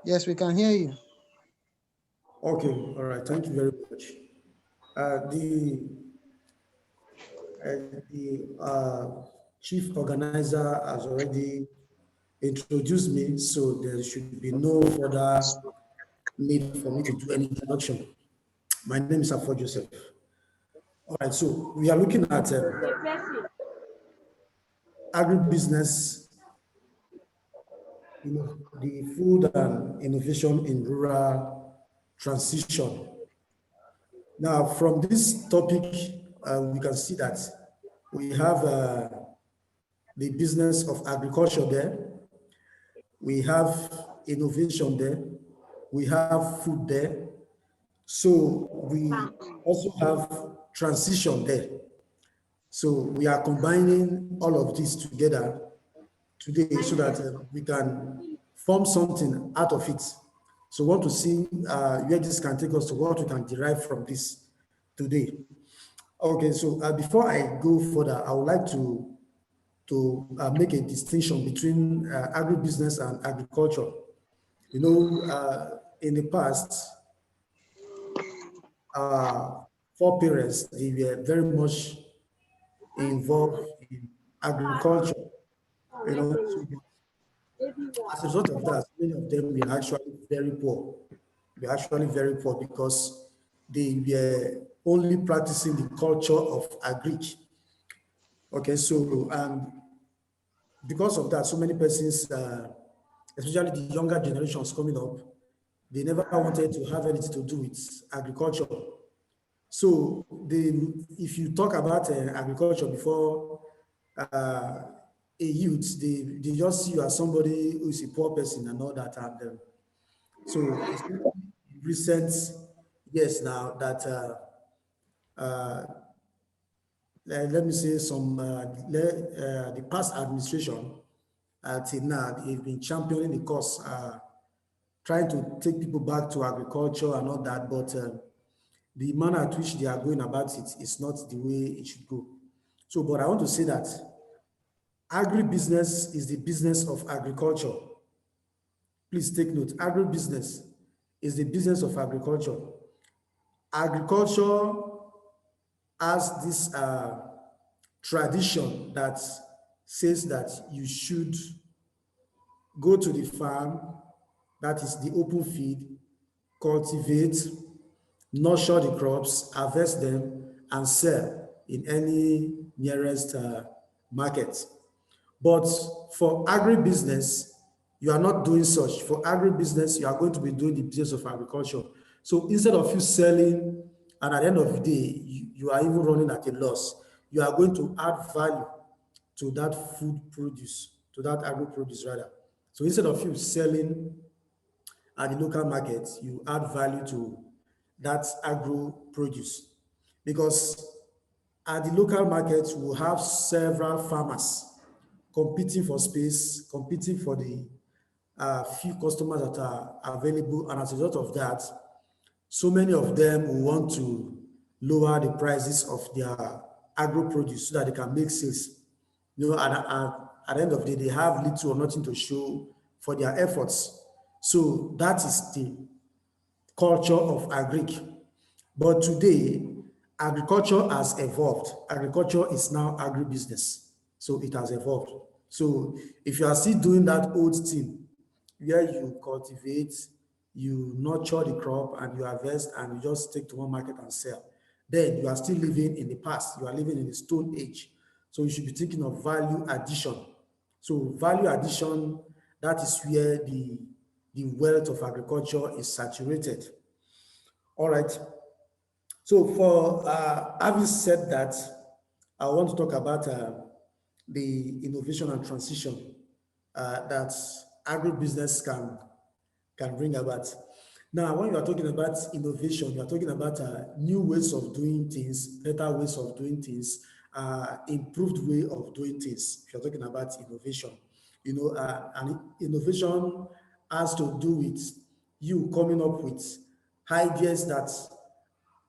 Yes, we can hear you. Okay, all right. Thank you very much. The chief organizer has already introduced me, so there should be no further need for me to do any introduction. My name is Affoh Joseph. All right, so we are looking at agribusiness, the food and innovation in rural transition. Now, from this topic, we can see that we have the business of agriculture there, we have innovation there, we have food there. So we also have transition there. So we are combining all of this together today so that we can form something out of it. So we want to see where this can take us to what we can derive from this today. Okay, so before I go further, I would like to make a distinction between agribusiness and agriculture. In the past, uh, foreparents, they were very much involved in agriculture. So as a result of that, many of them were actually very poor. Were actually very poor because they were only practicing the culture of agric. Okay, so because of that, so many persons, especially the younger generations coming up, they never wanted to have anything to do with agriculture. So if you talk about agriculture before a youth, they just see you as somebody who is a poor person and all that. And so it's only in recent years now that let me say the past administration till now they've been championing the cause, trying to take people back to agriculture and all that, but the manner at which they are going about it is not the way it should go. So, but I want to say that agribusiness is the business of agriculture. Please take note, agribusiness is the business of agriculture. Agriculture has this tradition that says that you should go to the farm, that is the open field, cultivate, nurture the crops, harvest them, and sell in any nearest market. But for agribusiness, you are not doing such. For agribusiness, you are going to be doing the business of agriculture. So instead of you selling, and at the end of the day, you are even running at a loss, you are going to add value to that food produce, to that agro produce rather. So instead of you selling at the local market, you add value to that agro produce. Because at the local market, we have several farmers competing for space, competing for the few customers that are available. And as a result of that, so many of them will want to lower the prices of their agro produce so that they can make sales. At the end of the day, they have little or nothing to show for their efforts. So that is the culture of agric. But today, agriculture has evolved. Agriculture is now agribusiness. So it has evolved. So if you are still doing that old thing where you cultivate, you nurture the crop and you harvest and you just take to one market and sell, then you are still living in the past. You are living in the stone age. So you should be thinking of value addition. So value addition, that is where the wealth of agriculture is saturated. All right. So for having said that, I want to talk about the innovation and transition that agribusiness can bring about. Now, when you are talking about innovation, you are talking about new ways of doing things, better ways of doing things, improved way of doing things. If you're talking about innovation, and innovation has to do with you coming up with ideas that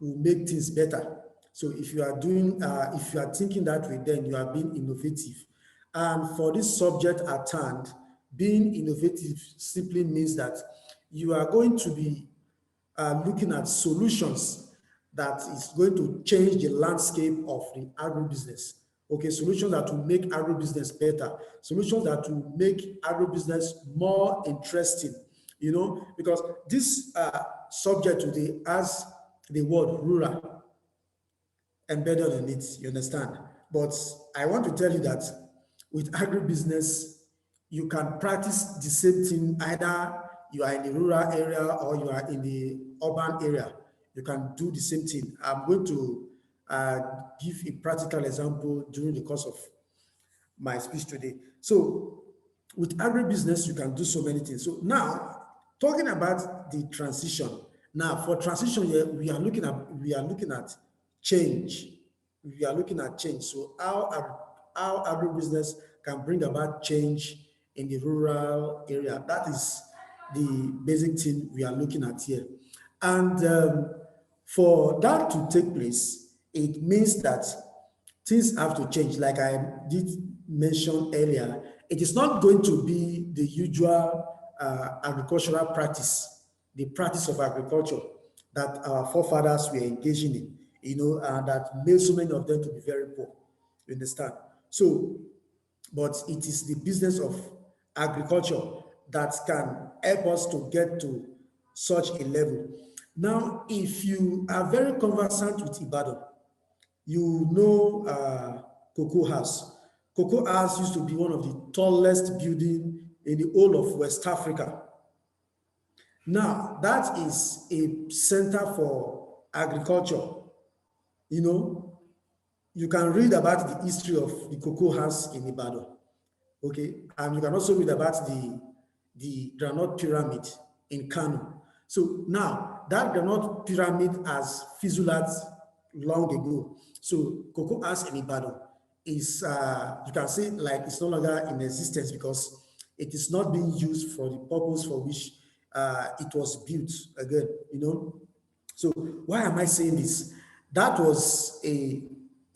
will make things better. So if you are thinking that way, then you are being innovative. And for this subject at hand, being innovative simply means that you are going to be looking at solutions that is going to change the landscape of the agribusiness. Okay, solutions that will make agribusiness better, solutions that will make agribusiness more interesting, because this subject today has the word rural embedded in it, you understand? But I want to tell you that with agribusiness, you can practice the same thing either you are in the rural area or you are in the urban area. You can do the same thing. I'm going to uh, give a practical example during the course of my speech today. So with agribusiness, you can do so many things. So now, talking about the transition. Now, for transition here, we are looking at change. We are looking at change. So how agribusiness can bring about change in the rural area. That is the basic thing we are looking at here. And for that to take place, it means that things have to change. Like I did mention earlier, it is not going to be the usual agricultural practice, the practice of agriculture that our forefathers were engaging in, and that made so many of them to be very poor. You understand? So, but it is the business of agriculture that can help us to get to such a level. Now, if you are very conversant with Ibadan, you know Cocoa House. Cocoa House used to be one of the tallest building in the whole of West Africa. Now, that is a center for agriculture. You know, you can read about the history of the Cocoa House in Ibadan. Okay, and you can also read about the granite pyramid in Kano. So now that granite pyramid has fizzled out long ago. So Cocoa House in Ibadan is you can say like it's no longer in existence because it is not being used for the purpose for which it was built again. So why am I saying this? That was a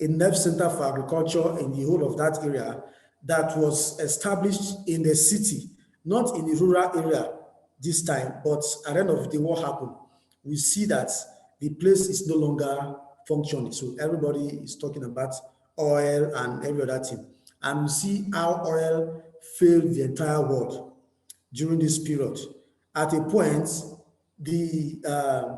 nerve center for agriculture in the whole of that area that was established in the city, not in the rural area this time, but at the end of the day, what happened? We see that the place is no longer functioning. So everybody is talking about oil and every other thing. And we see how oil failed the entire world during this period. At a point, the uh,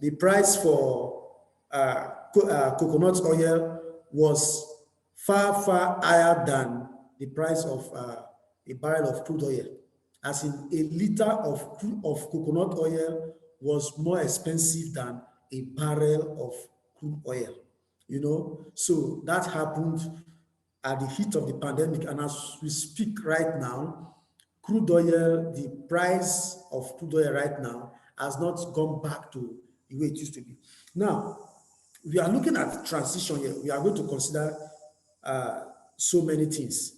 the price for coconut oil was far higher than the price of a barrel of crude oil. As in, a liter of coconut oil was more expensive than a barrel of crude oil. So that happened at the heat of the pandemic, and as we speak right now, crude oil, the price of crude oil right now has not gone back to the way it used to be. Now, we are looking at transition here. We are going to consider uh, so many things.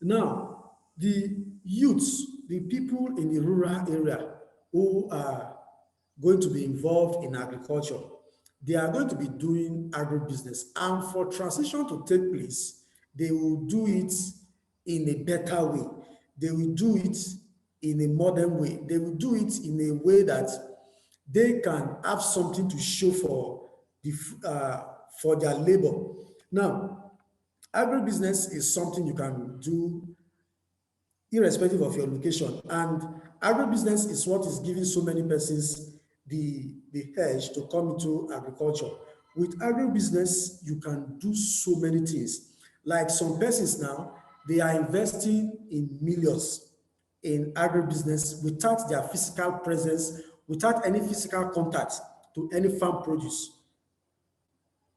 Now, the youths, the people in the rural area who are going to be involved in agriculture, they are going to be doing agribusiness. And for transition to take place, they will do it in a better way. They will do it in a modern way. They will do it in a way that they can have something to show for their labor. Now, agribusiness is something you can do irrespective of your location. And agribusiness is what is giving so many persons the edge to come into agriculture. With agribusiness, you can do so many things. Like some persons now, they are investing in millions in agribusiness without their physical presence, without any physical contact to any farm produce.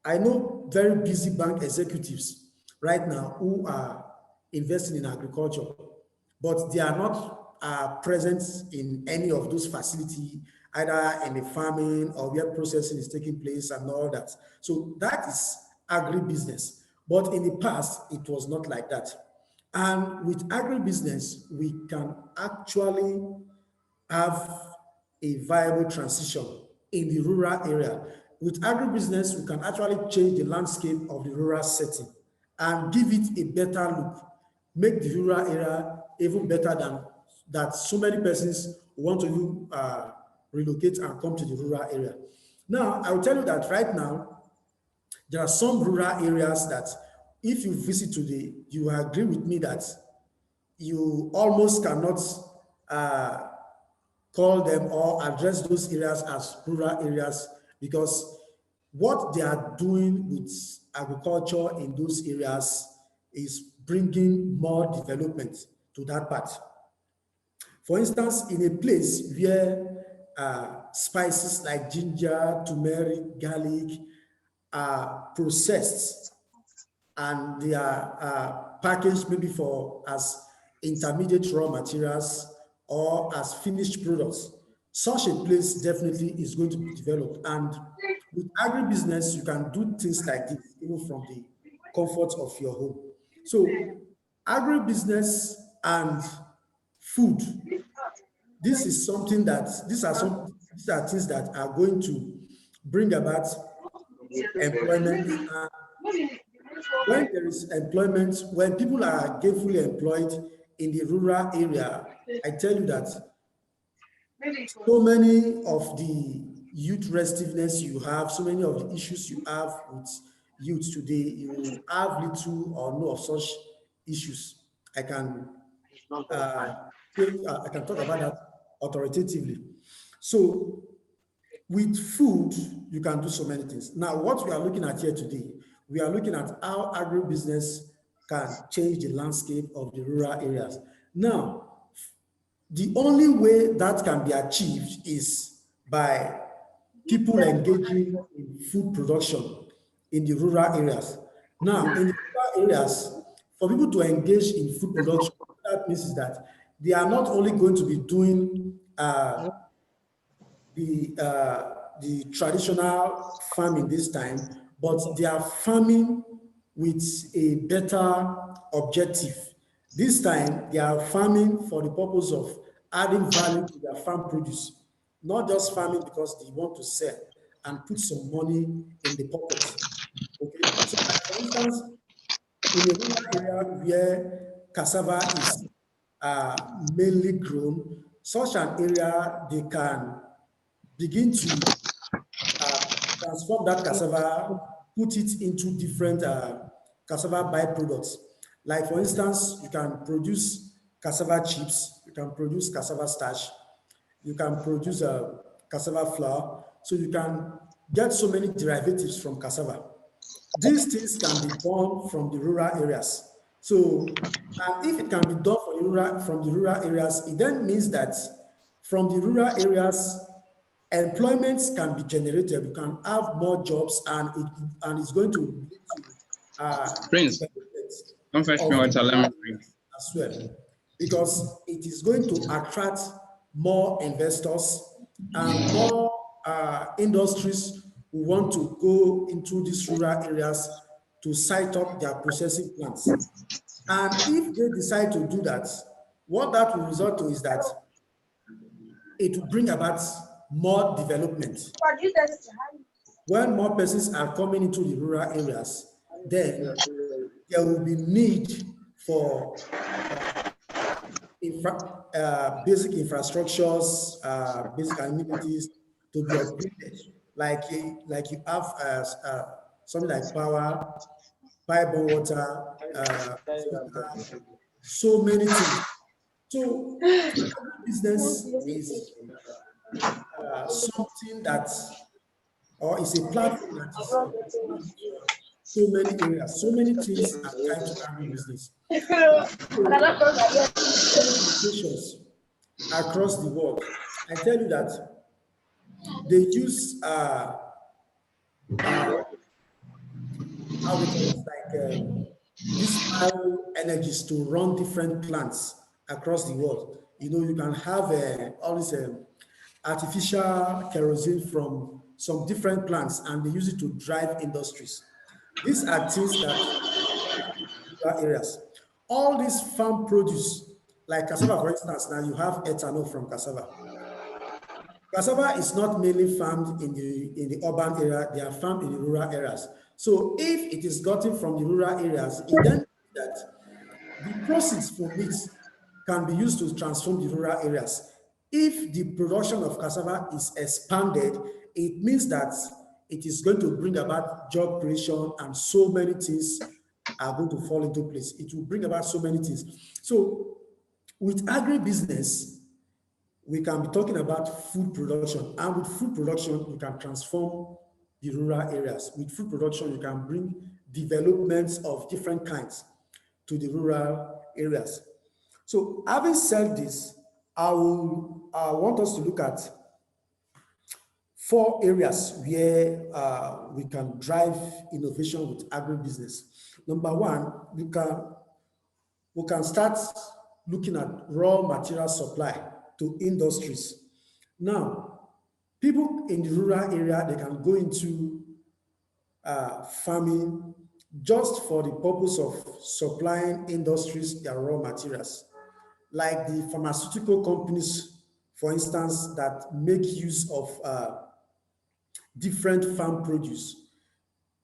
I know very busy bank executives right now who are investing in agriculture, but they are not present in any of those facilities, either in the farming or where processing is taking place and all that. So that is agribusiness. But in the past, it was not like that. And with agribusiness, we can actually have a viable transition in the rural area. With agribusiness, we can actually change the landscape of the rural setting and give it a better look, make the rural area even better than that so many persons want to relocate and come to the rural area. Now, I will tell you that right now, there are some rural areas that if you visit today, you will agree with me that you almost cannot uh, call them or address those areas as rural areas, because what they are doing with agriculture in those areas is bringing more development to that part. For instance, in a place where spices like ginger, turmeric, garlic are processed and they are packaged maybe for as intermediate raw materials or as finished products, such a place definitely is going to be developed. And with agribusiness, you can do things like this even from the comfort of your home. So agribusiness and food, this is something that these are things that are going to bring about employment. And when there is employment, when people are gainfully employed in the rural area, I tell you that so many of the youth restiveness you have, so many of the issues you have with youth today, you have little or no of such issues. I can I can talk about that authoritatively. So with food, you can do so many things. Now, what we are looking at here today, we are looking at how agribusiness can change the landscape of the rural areas. Now, the only way that can be achieved is by people engaging in food production in the rural areas. Now, in the rural areas, for people to engage in food production, what that means is that they are not only going to be doing the traditional farming this time, but they are farming with a better objective. This time, they are farming for the purpose of adding value to their farm produce, not just farming because they want to sell and put some money in the pocket. Okay, so like for instance, in a rural area where cassava is mainly grown, such an area they can begin to uh, transform that cassava, put it into different cassava byproducts. Like for instance, you can produce cassava chips, you can produce cassava starch, you can produce cassava flour, so you can get so many derivatives from cassava. These things can be done from the rural areas. So, and if it can be done from the rural areas, it then means that from the rural areas, employments can be generated. You can have more jobs, and it's going to lead to Prince, development don't fetch me of the water, let me rural drink. areas as well, because it is going to attract more investors and more industries who want to go into these rural areas to site up their processing plants. And if they decide to do that, what that will result to is that it will bring about more development. When more persons are coming into the rural areas, then there will be need for basic infrastructures, basic amenities to be upgraded. Like you have something like power, pipe water, so many things. So business is something that, or is a platform that is so many areas, so many things are tied to agribusiness. So, locations across the world, I tell you that they use how they call it, like these bioenergies to run different plants across the world. You know, you can have all this artificial kerosene from some different plants, and they use it to drive industries. These are things that rural areas. All these farm produce, like cassava, for instance, now you have ethanol from cassava. Cassava is not mainly farmed in the urban area, they are farmed in the rural areas. So if it is gotten from the rural areas, it then means that the proceeds from it can be used to transform the rural areas. If the production of cassava is expanded, it means that it is going to bring about job creation, and so many things are going to fall into place. It will bring about so many things. So with agribusiness, we can be talking about food production. And with food production, you can transform the rural areas. With food production, you can bring developments of different kinds to the rural areas. So having said this, I want us to look at 4 areas where we can drive innovation with agribusiness. Number 1, we can start looking at raw material supply to industries. Now, people in the rural area, they can go into farming just for the purpose of supplying industries their raw materials, like the pharmaceutical companies, for instance, that make use of different farm produce.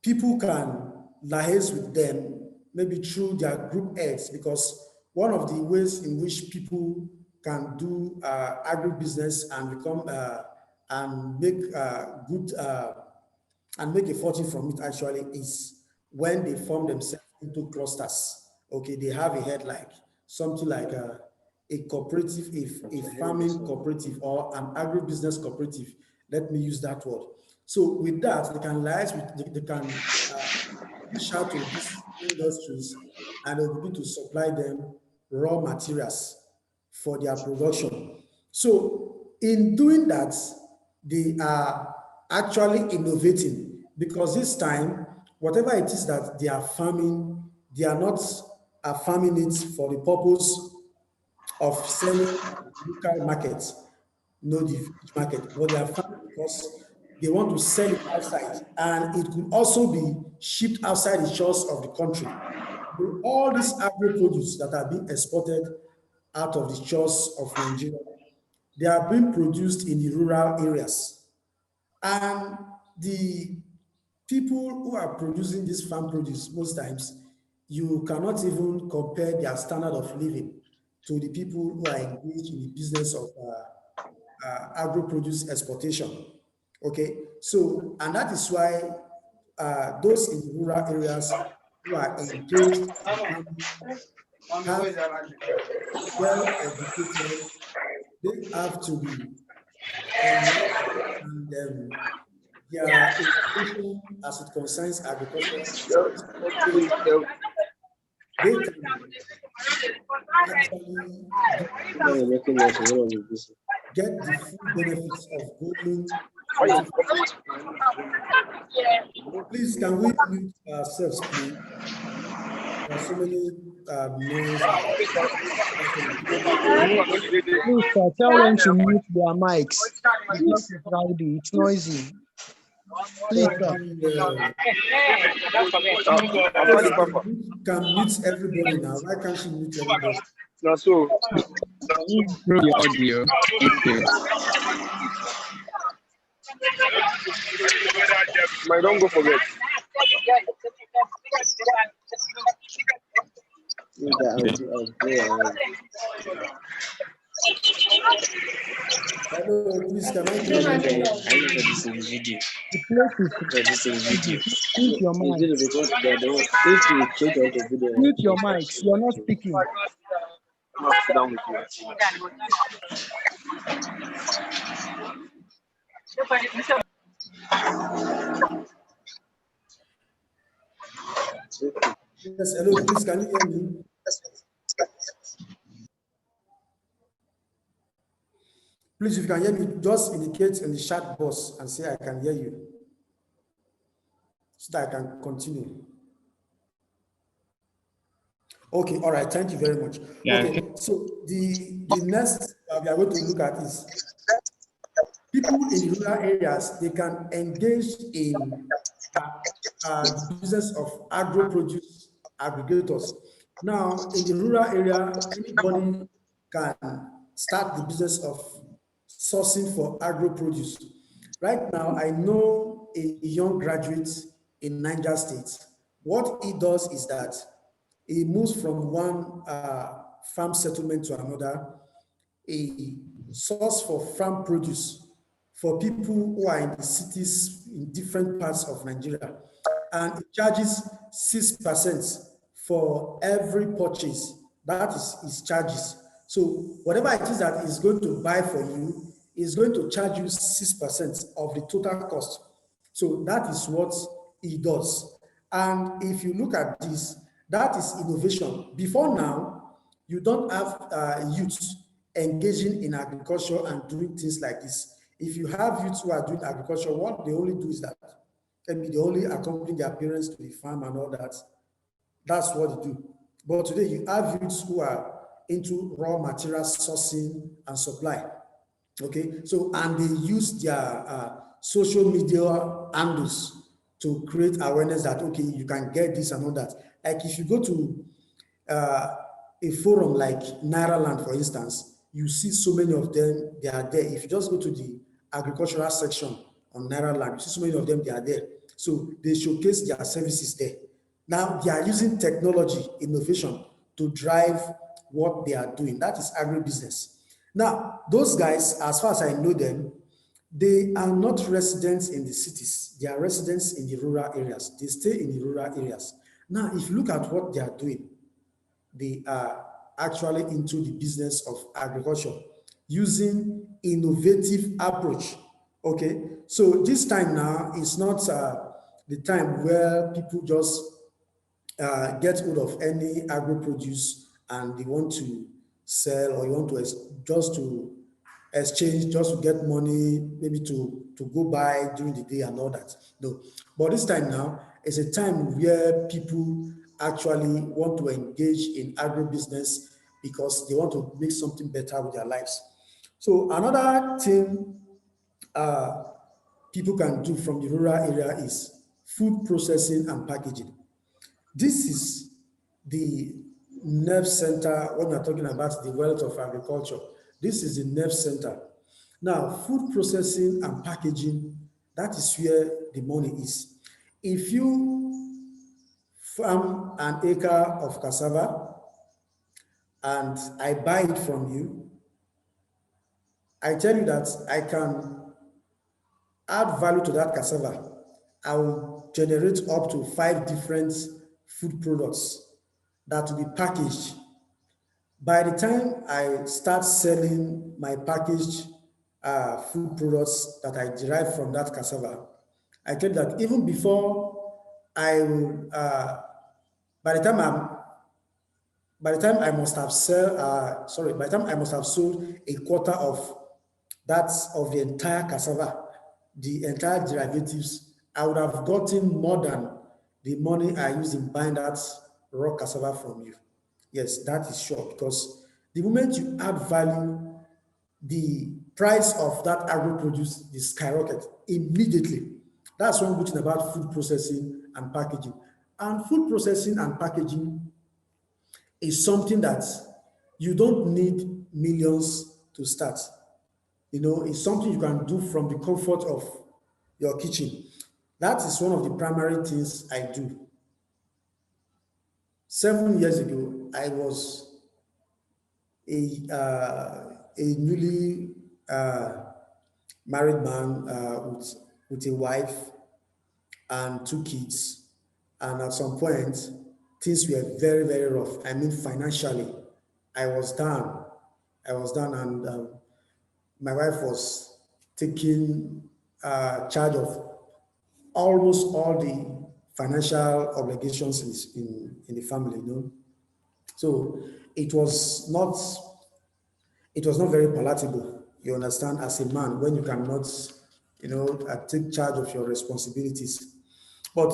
People can liaise with them maybe through their group heads, because one of the ways in which people can do agribusiness and become and make good and make a fortune from it actually is when they form themselves into clusters. Okay, they have a head like something like a cooperative, a farming cooperative or an agribusiness cooperative. Let me use that word. So with that, they can liaise with, they can reach out to these industries, and they'll begin to supply them raw materials for their production. So in doing that, they are actually innovating, because this time, whatever it is that they are farming, they are not farming it for the purpose of selling local markets, no the village market, but they are farming because they want to sell it outside, and it could also be shipped outside the shores of the country. All these agro produce that are being exported out of the shores of Nigeria, they are being produced in the rural areas. And the people who are producing this farm produce, most times, you cannot even compare their standard of living to the people who are engaged in the business of agro produce exportation. Okay, so, and that is why those in the rural areas who are engaged in farming have well educated, they have to be enlightened, and their education as it concerns agriculture, they can actually get the full benefits of going into. Please, can we mute ourselves, please? There are so many noise. Please tell them to mute their mics. It's rowdy, it's noisy. Please, can mute everybody now. Why can't she mute everybody? No, so through the audio. Okay. Don't go forget. Hello, please, can I hear you? Mute your mic. Mute your mics. You're not speaking. Yes, hello, please, can you hear me? Please, if you can hear me, just indicate in the chat box and say I can hear you, so that I can continue. Okay, all right, thank you very much. Yeah. Okay, so the next we are going to look at is people in rural areas. They can engage in the business of agro produce aggregators. Now, in the rural area, anybody can start the business of sourcing for agro produce. Right now, I know a young graduate in Niger State. What he does is that he moves from one farm settlement to another, a source for farm produce for people who are in the cities in different parts of Nigeria. And it charges 6% for every purchase. That is its charges. So whatever it is that is going to buy for you is going to charge you 6% of the total cost. So that is what it does. And if you look at this, that is innovation. Before now, you don't have youths engaging in agriculture and doing things like this. If you have youths who are doing agriculture, what they only do is that maybe they only accompany their parents to the farm and all that. That's what they do. But today you have youths who are into raw material sourcing and supply. Okay, so and they use their social media handles to create awareness that okay, you can get this and all that. Like if you go to a forum like Nairaland, for instance, you see so many of them, they are there. If you just go to the agricultural section on Nairaland, you see so many of them, they are there. So they showcase their services there. Now they are using technology, innovation to drive what they are doing. That is agribusiness. Now, those guys, as far as I know them, they are not residents in the cities. They are residents in the rural areas. They stay in the rural areas. Now, if you look at what they are doing, they are actually into the business of agriculture using innovative approach. Okay, so this time now is not the time where people just get hold of any agro produce and they want to sell or you want to just to exchange just to get money maybe to go buy during the day and all that. No, but this time now is a time where people actually want to engage in agribusiness because they want to make something better with their lives. So another thing people can do from the rural area is food processing and packaging. This is the nerve center when we're talking about the wealth of agriculture. This is the nerve center. Now, food processing and packaging, that is where the money is. If you farm an acre of cassava and I buy it from you, I tell you that I can add value to that cassava. I will generate up to 5 different food products that will be packaged. By the time I start selling my packaged food products that I derive from that cassava, I tell you that even before I will, by the time I'm, by the time I must have by the time I must have sold a quarter of that of the entire cassava, the entire derivatives, I would have gotten more than the money I used in buying that raw cassava from you. Yes, that is sure because the moment you add value, the price of that agro produce is skyrocket immediately. That's one good thing about food processing and packaging. And food processing and packaging is something that you don't need millions to start. You know, it's something you can do from the comfort of your kitchen. That is one of the primary things I do. 7 years ago, I was a newly married man with a wife and 2 kids. And at some point, things were very, very rough. I mean, financially, I was down. I was down, and my wife was taking charge of almost all the financial obligations in the family, you know. So it was not very palatable, you understand, as a man when you cannot, you know, take charge of your responsibilities. But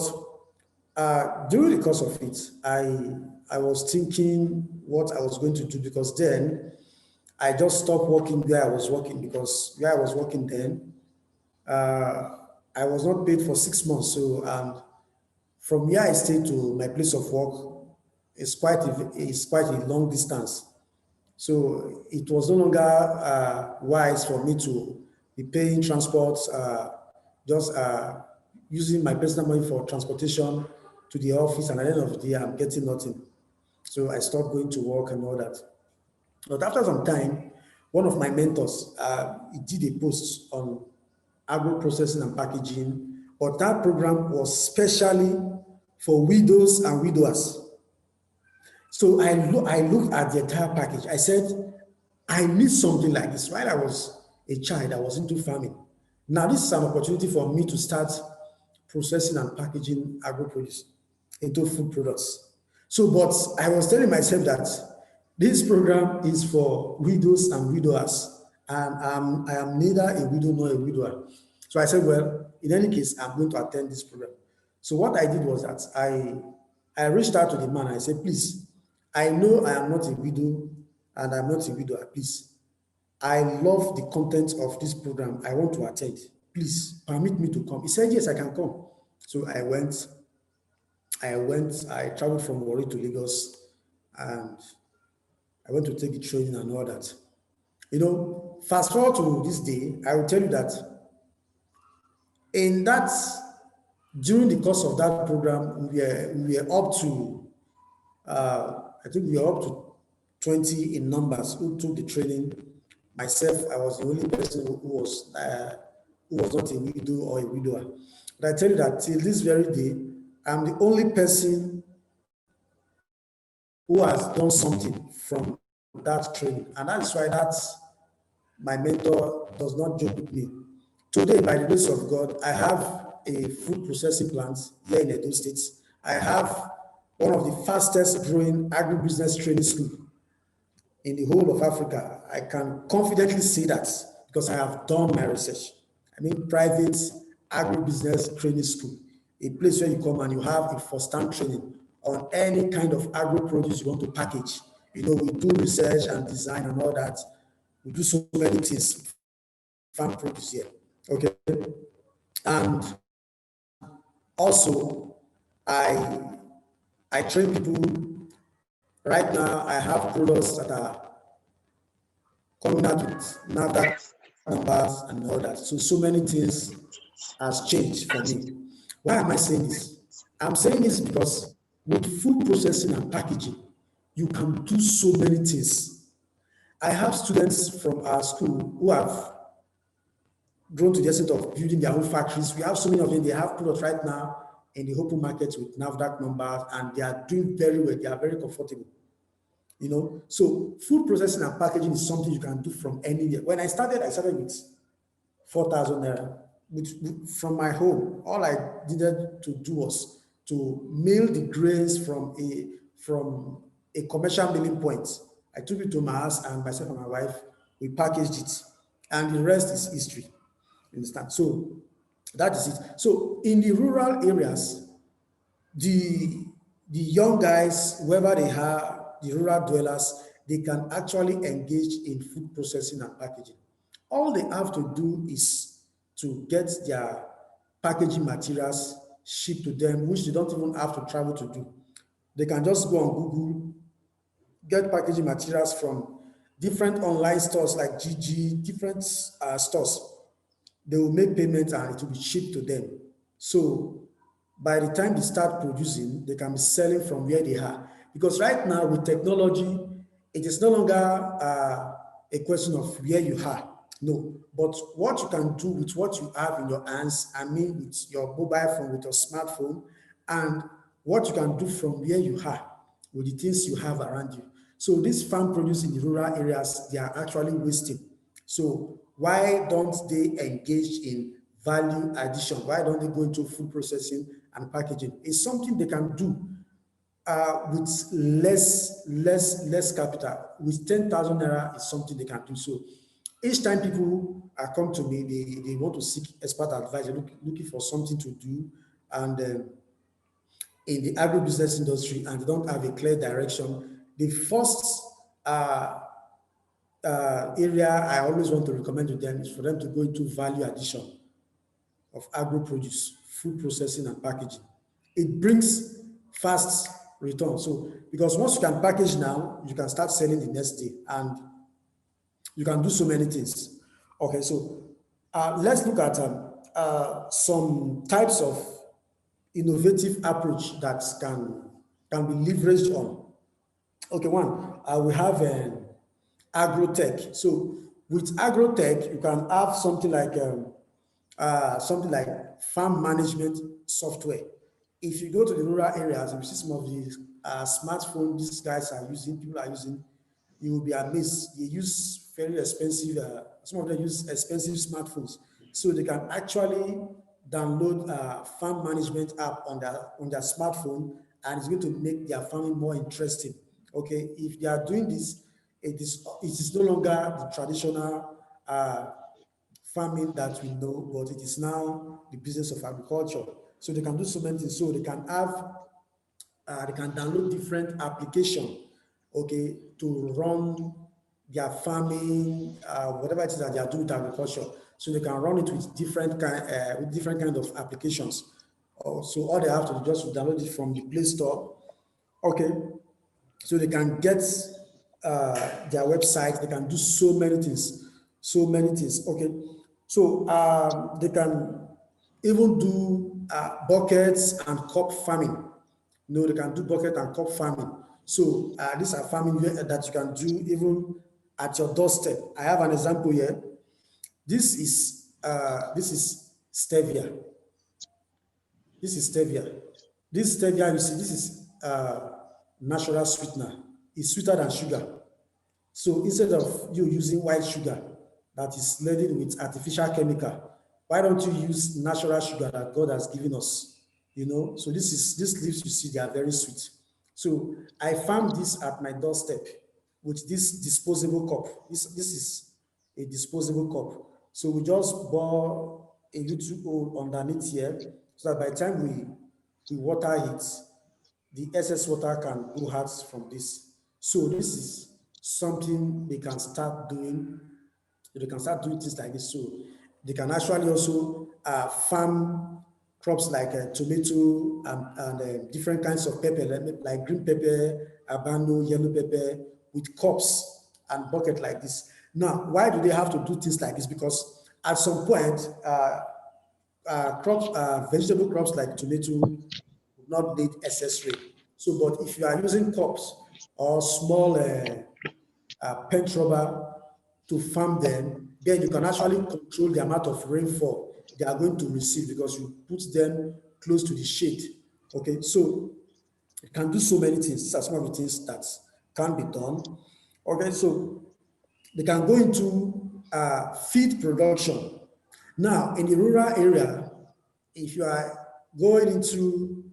during the course of it, I was thinking what I was going to do because then I just stopped working where I was working because where I was working then, I was not paid for 6 months. So from where I stay to my place of work is quite a long distance. So it was no longer wise for me to be paying transport, just using my personal money for transportation to the office, and at the end of the day, I'm getting nothing. So I stopped going to work and all that. But after some time, one of my mentors, he did a post on agro processing and packaging, but that program was specially for widows and widowers. So I looked at the entire package. I said, I need something like this. While I was a child, I was into farming. Now this is an opportunity for me to start processing and packaging agro produce into food products. So, but I was telling myself that this program is for widows and widowers, and I am neither a widow nor a widower. So I said, well, in any case, I'm going to attend this program. So what I did was that I reached out to the man. I said, please, I know I am not a widow and I'm not a widower. Please, I love the content of this program. I want to attend. Please permit me to come. He said, yes, I can come. So I traveled from Warri to Lagos, and I went to take the training and all that. You know, fast forward to this day, I will tell you that in that, during the course of that program, we were up to, I think we were up to 20 in numbers who took the training. Myself, I was the only person who was not a widow or a widower. But I tell you that till this very day, I'm the only person who has done something from that training. And that's why my mentor does not joke with me. Today, by the grace of God, I have a food processing plant here in Edo State. I have one of the fastest growing agribusiness training school in the whole of Africa. I can confidently say that because I have done my research. I mean, private agribusiness training school, a place where you come and you have a first-hand training on any kind of agro produce you want to package. You know, we do research and design and all that. We do so many things, farm produce here. Okay. And also, I I train people. Right now, I have products that are coming out with NAFDAC numbers and all that. So many things has changed for me. Why am I saying this? I'm saying this because with food processing and packaging, you can do so many things. I have students from our school who have grown to the extent of building their own factories. We have so many of them. They have products right now in the open market with NAFDAC numbers, and they are doing very well. They are very comfortable. You know, so food processing and packaging is something you can do from anywhere. When I started with 4,000 naira from my home. All I needed to do was to mill the grains from a commercial milling point. I took it to my house, and myself and my wife, we packaged it, and the rest is history. You understand? So that is it. So in the rural areas, the young guys, whoever they are, the rural dwellers, they can actually engage in food processing and packaging. All they have to do is to get their packaging materials shipped to them, which they don't even have to travel to do. They can just go on Google, get packaging materials from different online stores like GG, different stores. They will make payments and it will be shipped to them. So by the time they start producing, they can be selling from where they are. Because right now with technology, it is no longer a question of where you are. No, but what you can do with what you have in your hands, I mean with your mobile phone, with your smartphone, and what you can do from where you are with the things you have around you. So this farm produce in the rural areas, they are actually wasting. So why don't they engage in value addition? Why don't they go into food processing and packaging? It's something they can do with less capital. With 10,000 naira is something they can do. So each time people come to me, they want to seek expert advice, they're looking for something to do, and in the agribusiness industry, and they don't have a clear direction. The first area I always want to recommend to them is for them to go into value addition of agro produce, food processing and packaging. It brings fast return. So because once you can package now, you can start selling the next day, and you can do so many things. Okay, so let's look at some types of innovative approach that can be leveraged on. Okay, one, we have agrotech. So with agrotech, you can have something like farm management software. If you go to the rural areas, you see some of the smartphones these guys are using, people are using, you will be amazed. They use very expensive, some of them use expensive smartphones. So they can actually download a farm management app on their smartphone, and it's going to make their farming more interesting. Okay, if they are doing this, it is no longer the traditional farming that we know, but it is now the business of agriculture. So they can do so many things. So they can download different application, okay, to run their farming, whatever it is that they are doing with agriculture. So they can run it with different kind of applications. So all they have to do just to download it from the Play Store, okay, so they can get their website, they can do so many things, okay. So they can even do buckets and cup farming. No, they can do bucket and cup farming. So these are farming that you can do even at your doorstep. I have an example here. This is stevia. This is stevia. This stevia, you see, this is natural sweetener. It's sweeter than sugar. So instead of you using white sugar that is laden with artificial chemical, why don't you use natural sugar that God has given us? You know, so this leaves you see they are very sweet. So I found this at my doorstep with this disposable cup. This is a disposable cup. So we just bore a little hole underneath here so that by the time we water it, the excess water can go out from this. So this is something they can start doing. They can start doing things like this. So they can actually also farm crops like tomato and different kinds of pepper, like green pepper, abano, yellow pepper, with cups and bucket like this. Now, why do they have to do things like this? Because at some point, vegetable crops like tomato would not need excess rain. So, but if you are using cups or small paint rubber to farm them, then you can actually control the amount of rainfall they are going to receive because you put them close to the shade. Okay, so you can do so many things. These are some of the things that can be done. Okay, so they can go into feed production. Now, in the rural area, if you are going into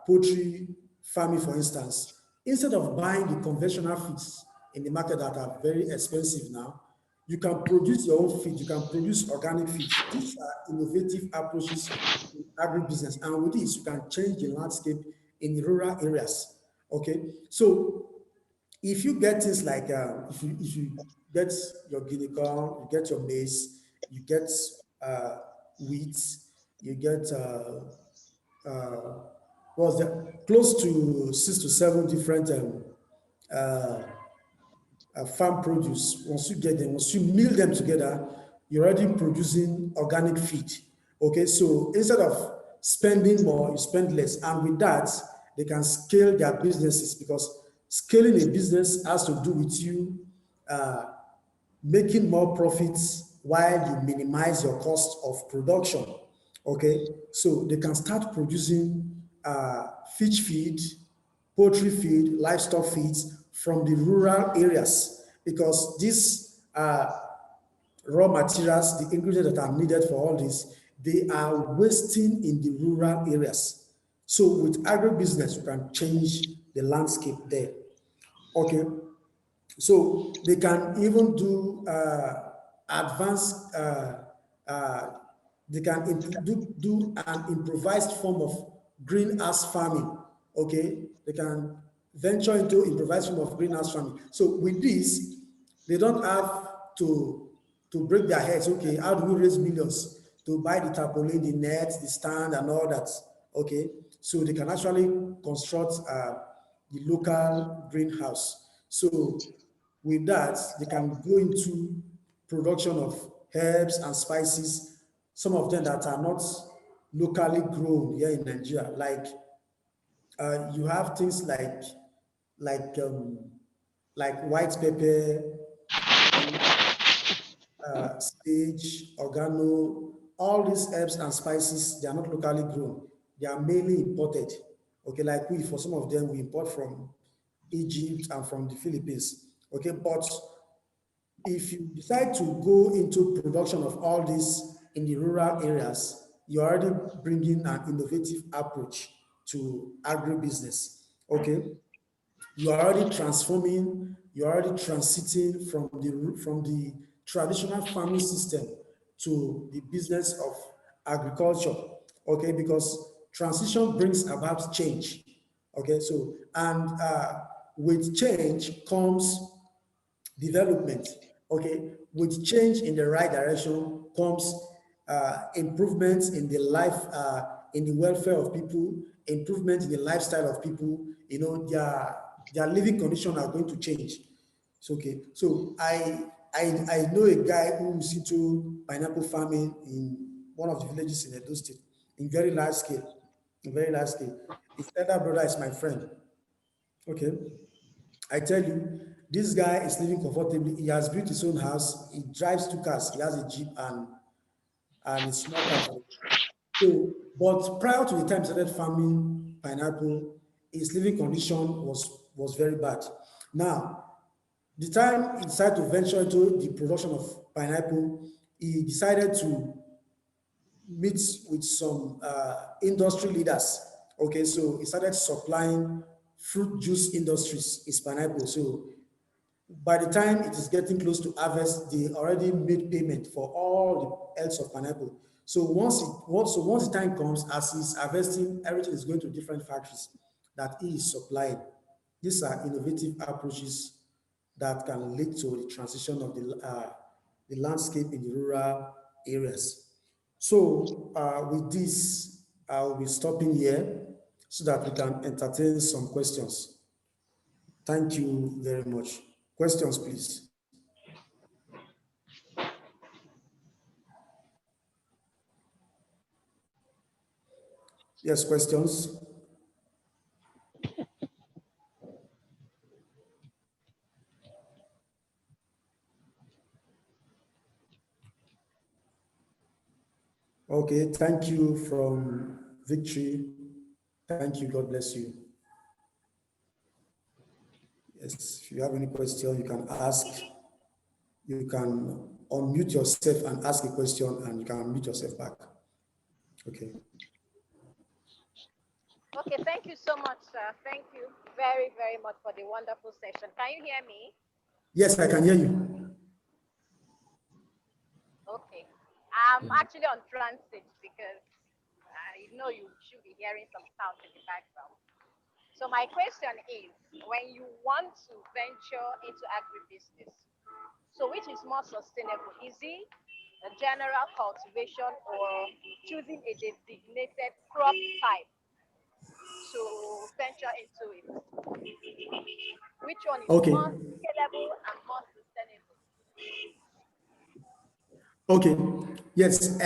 poultry farming, for instance, instead of buying the conventional feeds in the market that are very expensive now, you can produce your own feed, you can produce organic feeds. These are innovative approaches in agribusiness. And with this, you can change the landscape in the rural areas. Okay, so if you get things like if you get your guinea corn, you get your maize, you get uh, wheat, you get uh, was there close to 6 to 7 different farm produce. Once you get them, once you mill them together, you're already producing organic feed. Okay, so instead of spending more, you spend less. And with that, they can scale their businesses because scaling a business has to do with you uh, making more profits while you minimize your cost of production. Okay, so they can start producing fish feed, poultry feed, livestock feeds from the rural areas because these raw materials, the ingredients that are needed for all this, they are wasting in the rural areas. So with agribusiness, you can change the landscape there. Okay, so they can even do advanced, uh, they can do an improvised form of greenhouse farming. Okay, they can venture into improvised form of greenhouse farming. So with this, they don't have to break their heads. Okay, how do we raise millions to buy the tarpaulin, the net, the stand, and all that? Okay, so they can actually construct the local greenhouse. So with that, they can go into production of herbs and spices, some of them that are not locally grown here in Nigeria. Like you have things like like white pepper, sage, oregano, all these herbs and spices, they are not locally grown. They are mainly imported. Okay, like for some of them, we import from Egypt and from the Philippines. Okay, but if you decide to go into production of all this in the rural areas, you're already bringing an innovative approach to agribusiness. Okay, you are already transforming, you are already transiting from the traditional farming system to the business of agriculture. Okay, because transition brings about change. Okay, so and with change comes development. Okay, with change in the right direction comes improvements in the life, in the welfare of people, improvement in the lifestyle of people. You know, their living conditions are going to change. So okay, so I know a guy who's into pineapple farming in one of the villages in Edo State, in very large scale, in very large scale. His elder brother is my friend. Okay, I tell you, this guy is living comfortably. He has built his own house. He drives two cars. He has a Jeep and a small car. So, but prior to the time he started farming pineapple, his living condition was very bad. Now, the time he decided to venture into the production of pineapple, he decided to meet with some industry leaders. Okay, so he started supplying fruit juice industries his pineapple. So by the time it is getting close to harvest, they already made payment for all the heads of pineapple. So once the time comes, as he's harvesting, everything is going to different factories that he is supplying. These are innovative approaches that can lead to the transition of the landscape in the rural areas. So with this, I will be stopping here so that we can entertain some questions. Thank you very much. Questions, please. Yes, questions? Okay, thank you from Victory. Thank you, God bless you. Yes, if you have any question, you can ask. You can unmute yourself and ask a question, and you can mute yourself back. Okay. Okay, thank you so much, sir. Thank you very, very much for the wonderful session. Can you hear me? Yes, I can hear you. Okay. I'm actually on transit because I know you should be hearing some sound in the background. So my question is, when you want to venture into agribusiness, so which is more sustainable? Is it a general cultivation or choosing a designated crop type to venture into it? Which one is Okay. more scalable and more sustainable? Okay. Yes.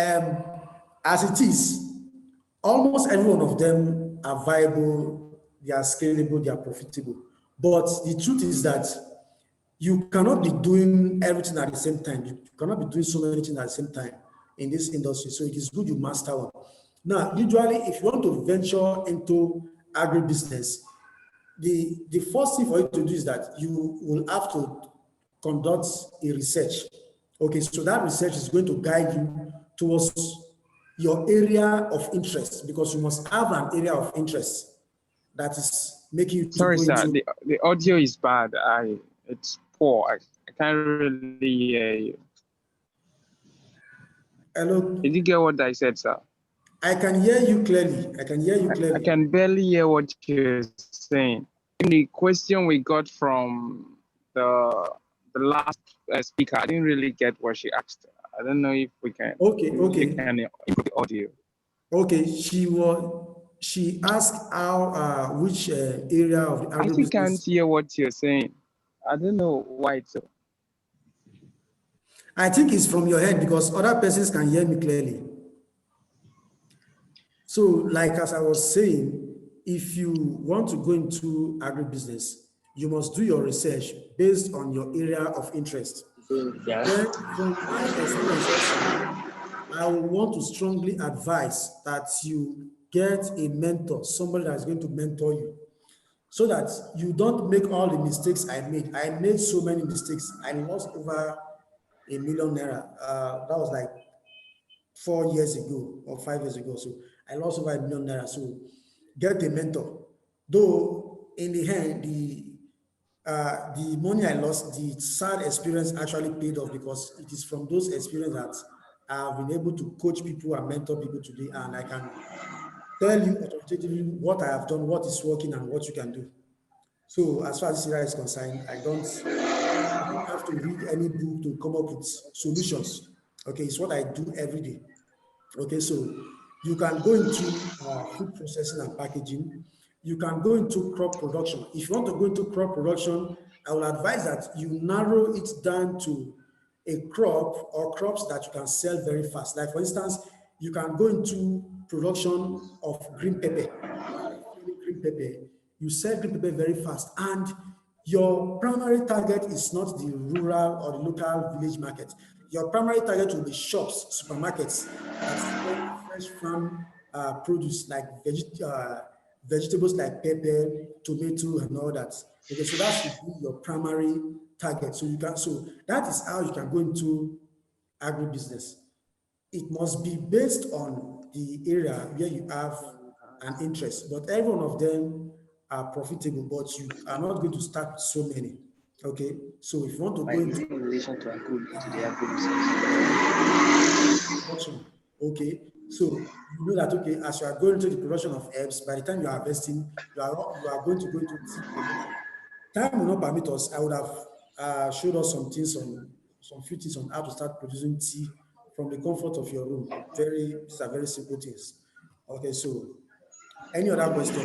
As it is, almost every one of them are viable, they are scalable, they are profitable. But the truth is that you cannot be doing everything at the same time. You cannot be doing so many things at the same time in this industry. So it is good you master one. Now, usually, if you want to venture into agribusiness, the first thing for you to do is that you will have to conduct a research. Okay, so that research is going to guide you towards your area of interest because you must have an area of interest that is making you to Sorry, go sir. into. The audio is bad. It's poor. I can't really hear you. Hello, Did you get what I said, sir? I can hear you clearly. I can hear you I clearly. can barely hear what you're saying. The question we got from the last speaker, I didn't really get what she asked. I don't know if we can. Okay, If okay, you can improve the audio. okay. She asked how which area of the I actually can't agribusiness. hear what you're saying. I don't know why it's so. I think it's from your head because other persons can hear me clearly. So, like as I was saying, if you want to go into agribusiness, you must do your research based on your area of interest. Then from my experience also, I would want to strongly advise that you get a mentor, somebody that's going to mentor you, so that you don't make all the mistakes I made. I made so many mistakes. I lost over ₦1 million. That was like 4 years ago or 5 years ago. So I lost over ₦1 million. So get a mentor. Though in the end, the money I lost, the sad experience actually paid off because it is from those experiences that I've been able to coach people and mentor people today, and I can tell you authoritatively what I have done, what is working, and what you can do. So as far as this area is concerned, I don't have to read any book to come up with solutions. Okay, it's what I do every day. Okay, so you can go into food processing and packaging. You can go into crop production. If you want to go into crop production, I will advise that you narrow it down to a crop or crops that you can sell very fast. Like for instance, you can go into production of green pepper. You start selling green pepper. You sell green pepper very fast, and your primary target is not the rural or the local village market. Your primary target will be shops, supermarkets that sell fresh farm produce like vegetables like pepper, tomato, and all that. Okay, so that should be your primary target. So that is how you can go into agribusiness. It must be based on the area where you have an interest, but every one of them are profitable, but you are not going to start with so many. Okay, so if you want to go into in relation to the production, okay, so you know that okay, as you are going into the production of herbs, by the time you are harvesting, you are going to go into tea production. Time will not permit us. I would have showed us some few things on how to start producing tea from the comfort of your room. These are very simple things. Okay, so any other question?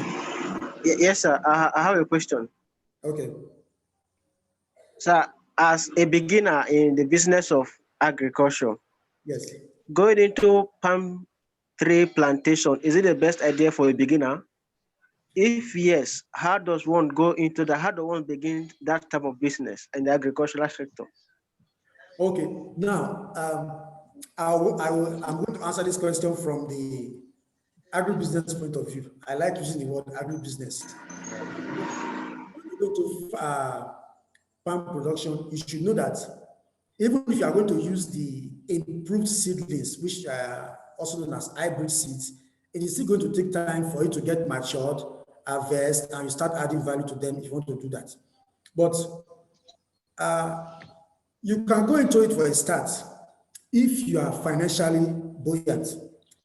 Yes, sir. I have a question. Okay, Sir, as a beginner in the business of agriculture, yes. going into palm tree plantation, is it the best idea for a beginner? If yes, how does one go into that? How do one begin that type of business in the agricultural sector? Okay, now I'm going to answer this question from the agribusiness point of view. I like using the word agribusiness. Okay, now when you go to palm production, you should know that even if you are going to use the improved seedlings, which are also known as hybrid seeds, it is still going to take time for it to get matured, harvest, and you start adding value to them if you want to do that. But uh, you can go into it for a start if you are financially buoyant,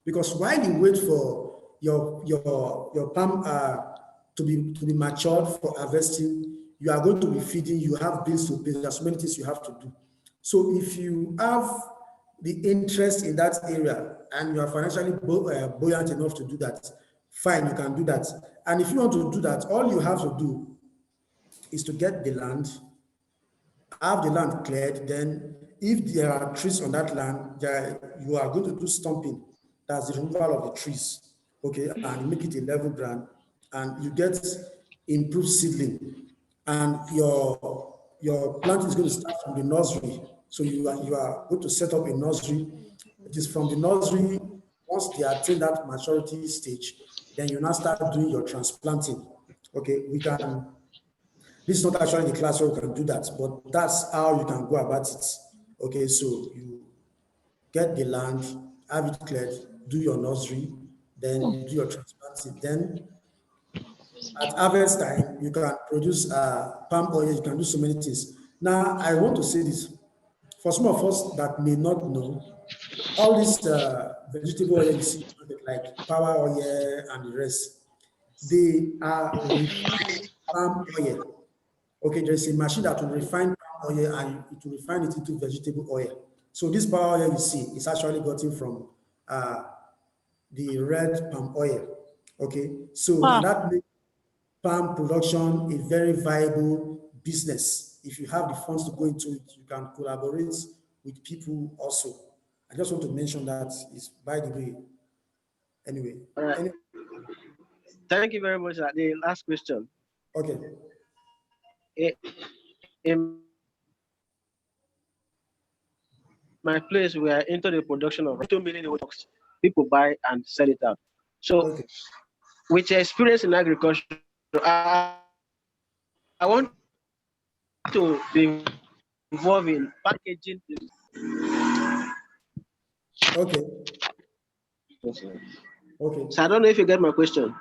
because while you wait for your palm to be matured for harvesting, you are going to be feeding. You have bills to pay. There's so many things you have to do. So if you have the interest in that area and you are financially buoyant enough to do that, fine, you can do that. And if you want to do that, all you have to do is to get the land, have the land cleared. Then if there are trees on that land, you are going to do stumping. That's the removal of the trees. Okay, and make it a level ground, and you get improved seedling, and your plant is going to start from the nursery. So you are going to set up a nursery. It is from the nursery. Once they attain that maturity stage, then you now start doing your transplanting. Okay, this is not actually the class where we can do that, but that's how you can go about it. Okay, so you get the land, have it cleared, do your nursery, then do your transplanting. Then at harvest time, you can produce palm oil, you can do so many things. Now, I want to say this for some of us that may not know, all these vegetable oil you see, like power oil and the rest, they are refined palm oil. Okay, there's a machine that will refine palm oil and it will refine it into vegetable oil. So this palm oil you see is actually gotten from uh, the red palm oil. Okay, so Ah, and that makes palm production a very viable business. If you have the funds to go into it, you can collaborate with people also. I just want to mention that is by the way. Anyway, All right. any, Thank you very much, sir. The last question. okay. In my experience, my place, we are into the production of 2 million products. People buy and sell it out. So, Okay. with your experience in agriculture, I want to be involved in packaging. Okay. Okay. So I don't know if you get my question.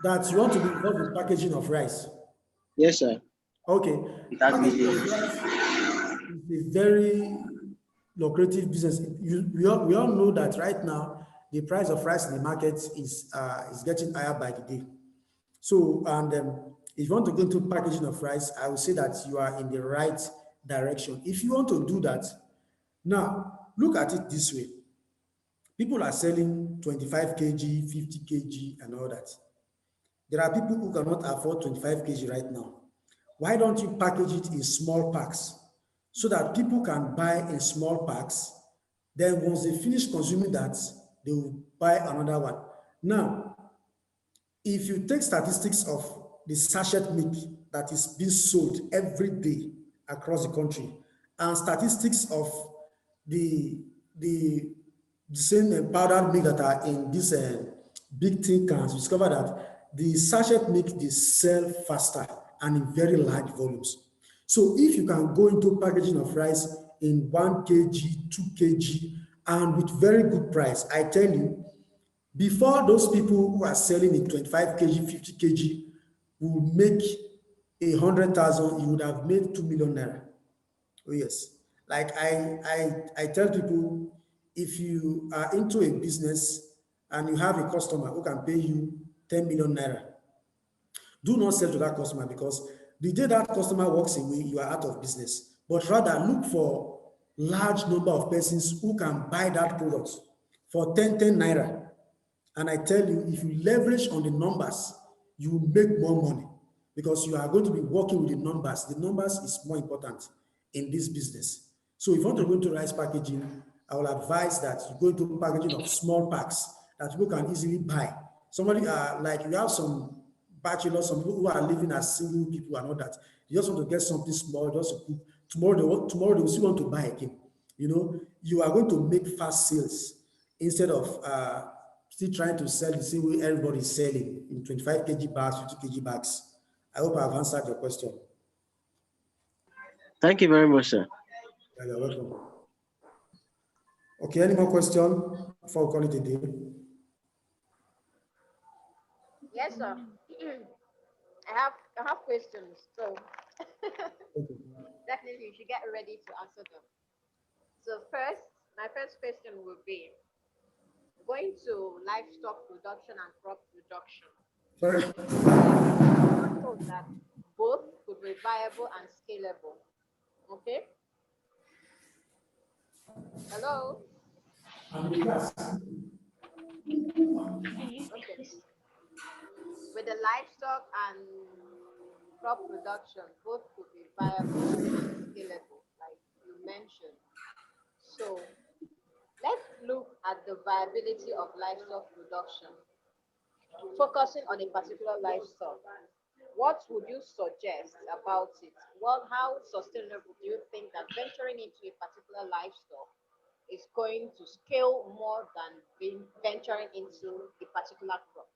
That you want to be involved in packaging of rice. Yes, sir. Okay. Packaging of rice is a very lucrative business. We all know that right now the price of rice in the market is getting higher by the day. So, and if you want to go into packaging of rice, I would say that you are in the right direction. If you want to do that, now look at it this way. People are selling 25 kg, 50 kg, and all that. There are people who cannot afford 25 kg right now. Why don't you package it in small packs so that people can buy in small packs? Then once they finish consuming that, they will buy another one. Now, if you take statistics of the sachet milk that is being sold every day across the country and statistics of the the, the same powdered milk that are in these big tin cans, you discover that the sachet milk they sell faster and in very large volumes. So if you can go into packaging of rice in 1 kg, 2 kg, and with very good price, I tell you, before those people who are selling in 25 kg, 50 kg will make 100,000, you would have made 2 million naira. Oh yes. Like I tell people, if you are into a business and you have a customer who can pay you 10 million naira, do not sell to that customer, because the day that customer walks away, you are out of business. But rather look for large number of persons who can buy that product for 10 naira. And I tell you, if you leverage on the numbers, you will make more money, because you are going to be working with the numbers. The numbers is more important in this business. So if you want to go into rice packaging, I will advise that you go into packaging of small packs that people can easily buy. Somebody, like you have some bachelors, some people who are living as single people and all that. You just want to get something small, just to cook. Tomorrow they will still want to buy again. You know, you are going to make fast sales instead of still trying to sell the same way everybody is selling in 25 kg bags, 50 kg bags. I hope I've answered your question. Thank you very much, sir. Yeah, you're welcome. Okay, any more question before we call it a day? Yes, sir. I have questions, so Okay. definitely you should get ready to answer them. So first, my first question will be going to livestock production and crop production. Sorry. I'm told that both could be viable and scalable. Okay. Hello. Okay. With the livestock and crop production, both could be viable and scalable, like you mentioned. So let's look at the viability of livestock production, focusing on a particular livestock. What would you suggest about it? Well, how sustainable do you think that venturing into a particular livestock is going to scale more than being venturing into a particular crop?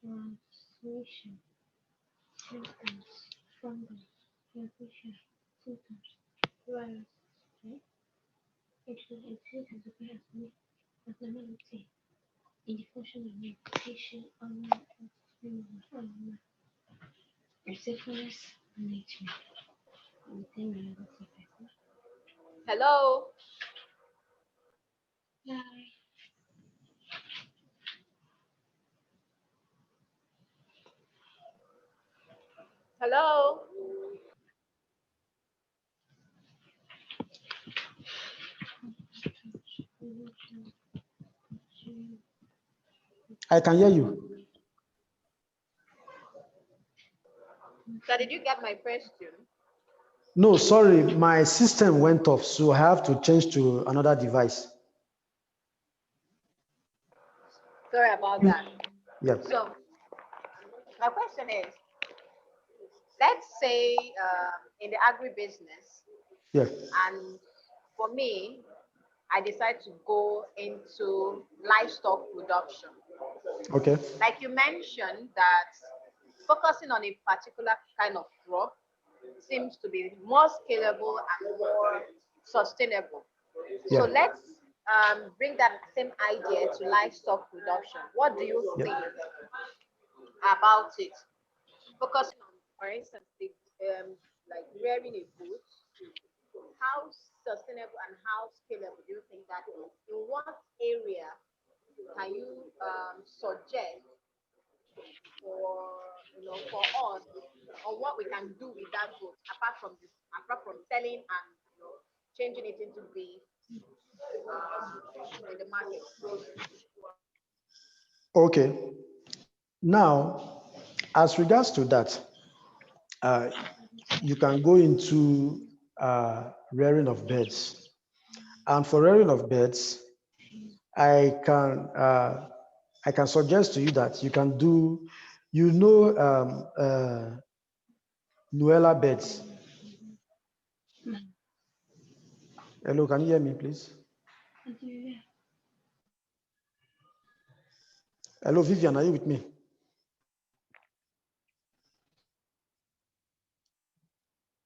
Transmission, symptoms, fungus, infection, symptoms, virus, right? It will exist as a parasite abnormality in the function of medication, animal, receptors, management. Within the other surfaces. Hello. Hi. Hello. I can hear you. So did you get my question? No, sorry, my system went off, so I have to change to another device. Sorry about that. Yeah. So my question is, let's say in the agribusiness, Yeah. and for me, I decide to go into livestock production. Okay. Like you mentioned, that focusing on a particular kind of crop seems to be more scalable and more sustainable. So Yeah. let's bring that same idea to livestock production. What do you Yeah. think about it? Focusing on, for instance, like rearing a goat, how sustainable and how scalable do you think that is? In what area can you suggest for for us on what we can do with that goat apart from selling and changing it into beef in the market? Okay. Now, as regards to that, uh, you can go into rearing of birds. And for rearing of birds, I can I can suggest to you that you can do, Nuella beds. Hello, can you hear me, please? Hello, Vivian, are you with me?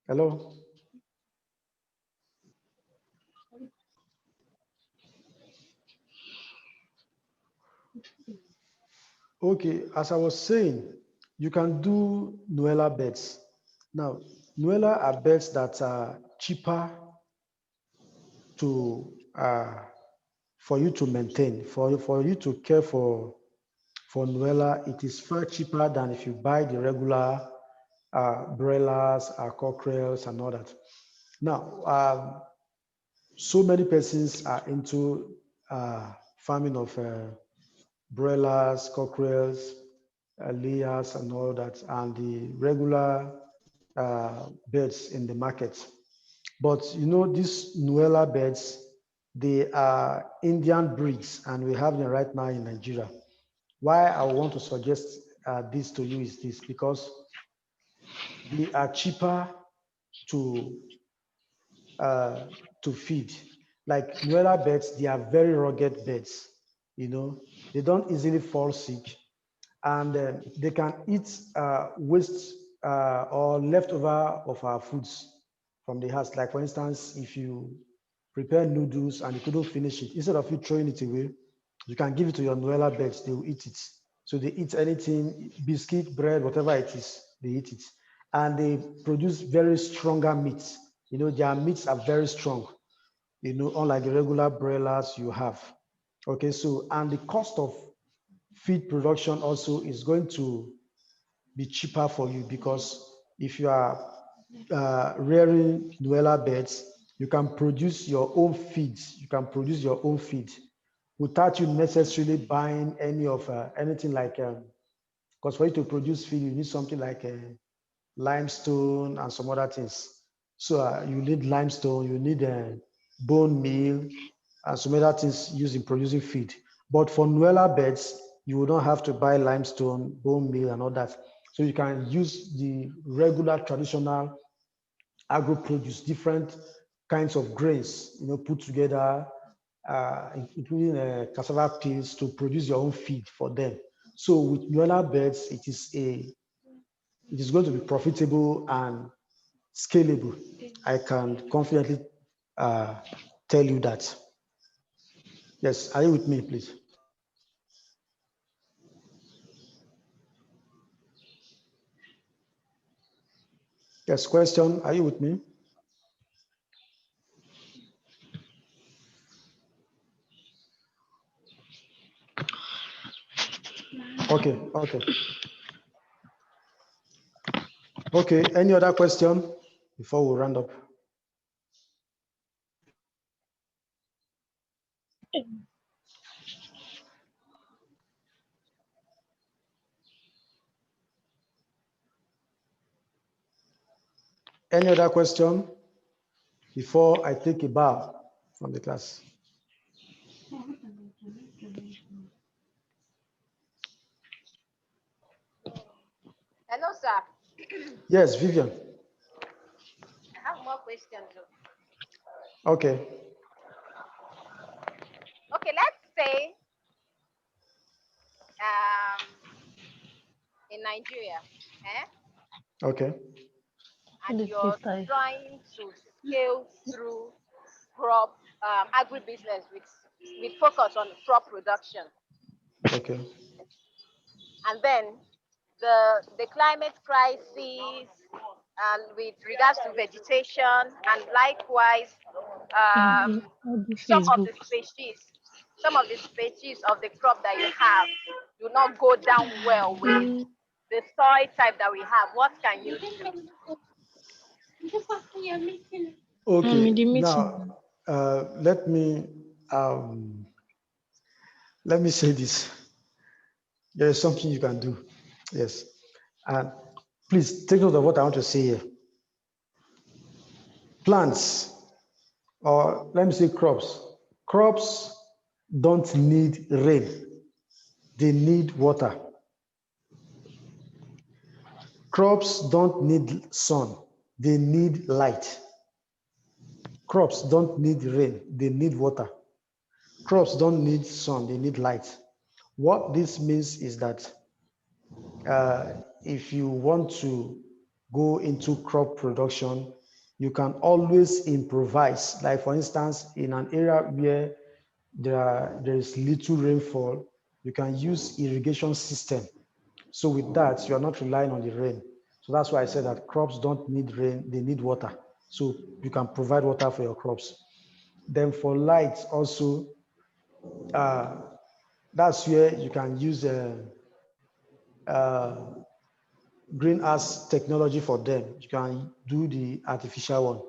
Hello. Okay, as I was saying, you can do Nuella beds. Now, Nuella are beds that are cheaper to for you to maintain, for you to care for Nuella. It is far cheaper than if you buy the regular broilers, cockerels, and all that. Now, so many persons are into farming of broilers, cockerels, layers, and all that, and the regular birds in the market. But these Nuella birds, they are Indian breeds, and we have them right now in Nigeria. Why I want to suggest this to you is this, because they are cheaper to to feed. Like Nuera birds, they are very rugged birds. They don't easily fall sick, and they can eat waste or leftover of our foods from the house. Like for instance, if you prepare noodles and you couldn't finish it, instead of you throwing it away, you can give it to your Nuella birds. They will eat it. So they eat anything, biscuit, bread, whatever it is, they eat it, and they produce very stronger meats. Their meats are very strong. Unlike the regular broilers you have. Okay, so and the cost of feed production also is going to be cheaper for you, because if you are rearing Nuella birds, you can produce your own feeds. You can produce your own feed without you necessarily buying anything like, because for you to produce feed, you need something like limestone and some other things. So you need limestone, you need bone meal, and some other things used in producing feed. But for Nuella beds, you will not have to buy limestone, bone meal, and all that. So you can use the regular traditional agro produce, different kinds of grains, put together, including cassava peels, to produce your own feed for them. So with Nuella beds, it is going to be profitable and scalable. I can confidently tell you that. Yes, are you with me, please? Yes, question, are you with me? Okay, okay. Okay, any other question before we round up? Any other question before I take a bow from the class? Hello, sir. Yes, Vivian. I have more questions. Okay. Okay, let's say in Nigeria, Okay. and you're trying to scale through crop agribusiness with focus on crop production. Okay. And then the climate crisis and with regards to vegetation and likewise some of the species of the crop that you have do not go down well with the soil type that we have. What can you do? Okay. the meeting. Now, let me say this. There is something you can do. Yes. And please take note of what I want to say here. Plants, or let me say crops. Crops don't need rain. They need water. Crops don't need sun. They need light. Crops don't need rain. They need water. Crops don't need sun. They need light. What this means is that if you want to go into crop production, you can always improvise. Like for instance, in an area where there is little rainfall, you can use irrigation system. So with that, you are not relying on the rain. So that's why I said that crops don't need rain, they need water. So you can provide water for your crops. Then for light also, that's where you can use greenhouse technology for them. You can do the artificial one.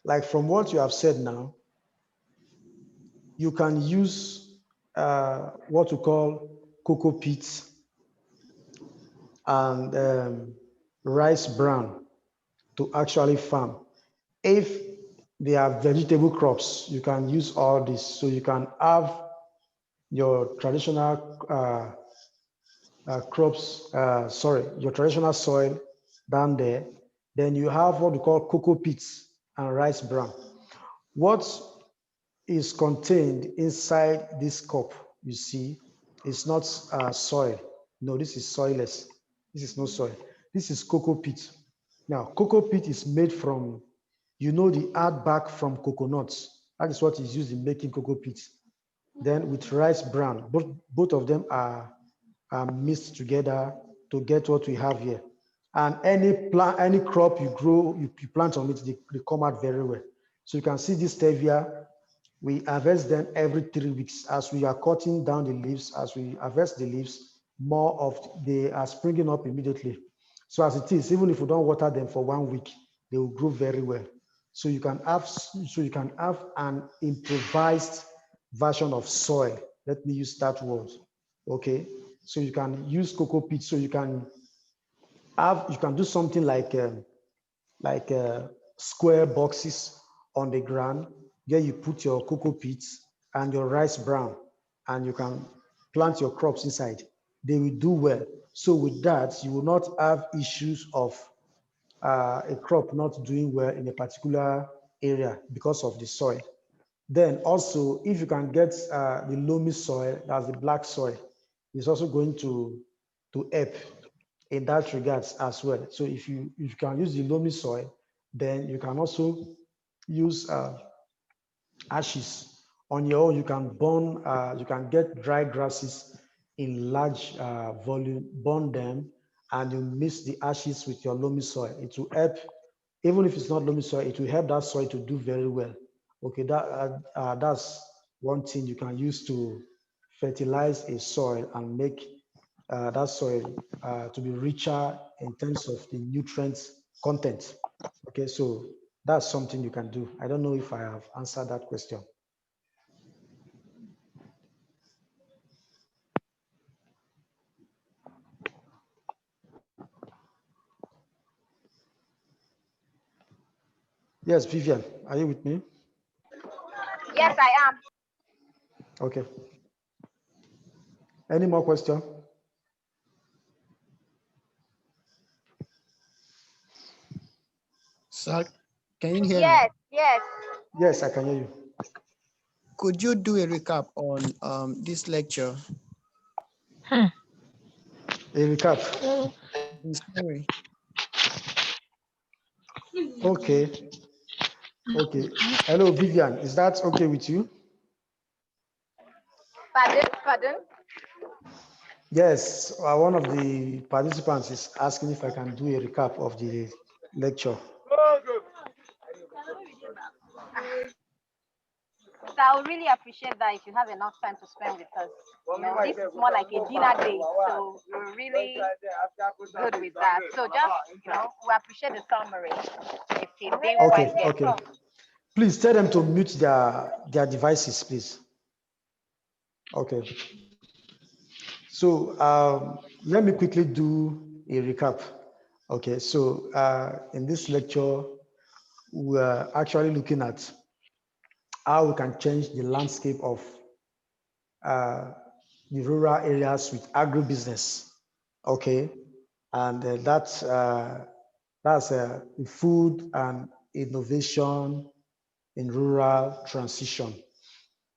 Like from what you have said now, you can use what we call cocoa peats and rice bran to actually farm. If they are vegetable crops, you can use all this. So you can have your traditional your traditional soil down there. Then you have what we call cocoa peats and rice bran. What is contained inside this cup, you see, is not soil. No, this is soilless. This is no soil. This is cocoa peat. Now, cocoa peat is made from, the hard bark from coconuts. That is what is used in making cocoa peat. Then with rice bran, both of them are mixed together to get what we have here. And any crop you grow, you plant on it, they come out very well. So you can see this stevia, we harvest them every 3 weeks. As we are cutting down the leaves, as we harvest the leaves, more of they are springing up immediately. So as it is, even if we don't water them for 1 week, they will grow very well. So you can have an improvised version of soil. Let me use that word. Okay. So you can use cocoa peat. So you can do something like square boxes on the ground where you put your cocoa peats and your rice bran, and you can plant your crops inside. They will do well. So with that, you will not have issues of a crop not doing well in a particular area because of the soil. Then also, if you can get the loamy soil, that's the black soil, it's also going to help in that regards as well. So if you can use the loamy soil, then you can also use ashes on your own. You can burn, you can get dry grasses in large volume, burn them, and you mix the ashes with your loamy soil. It will help, even if it's not loamy soil, it will help that soil to do very well. Okay, that's one thing you can use to fertilize a soil and make that soil to be richer in terms of the nutrients content. Okay, so that's something you can do. I don't know if I have answered that question. Yes, Vivian, are you with me? Yes, I am. Okay. Any more question? Sir, can you hear me? Yes, yes. Yes, I can hear you. Could you do a recap on this lecture? A recap. Sorry. Okay. Okay. Hello, Vivian. Is that okay with you? Pardon, pardon. Yes. One of the participants is asking if I can do a recap of the lecture. So I would really appreciate that if you have enough time to spend with us. You know, this is more like a dinner date, so we're really good with that. So just, you know, we appreciate the summary. If you didn't Okay. quite get Okay. it. Please tell them to mute their devices, please. Okay. So let me quickly do a recap. Okay. So in this lecture, we're actually looking at how we can change the landscape of uh, the rural areas with agribusiness. Okay, and that's food and innovation in rural transition.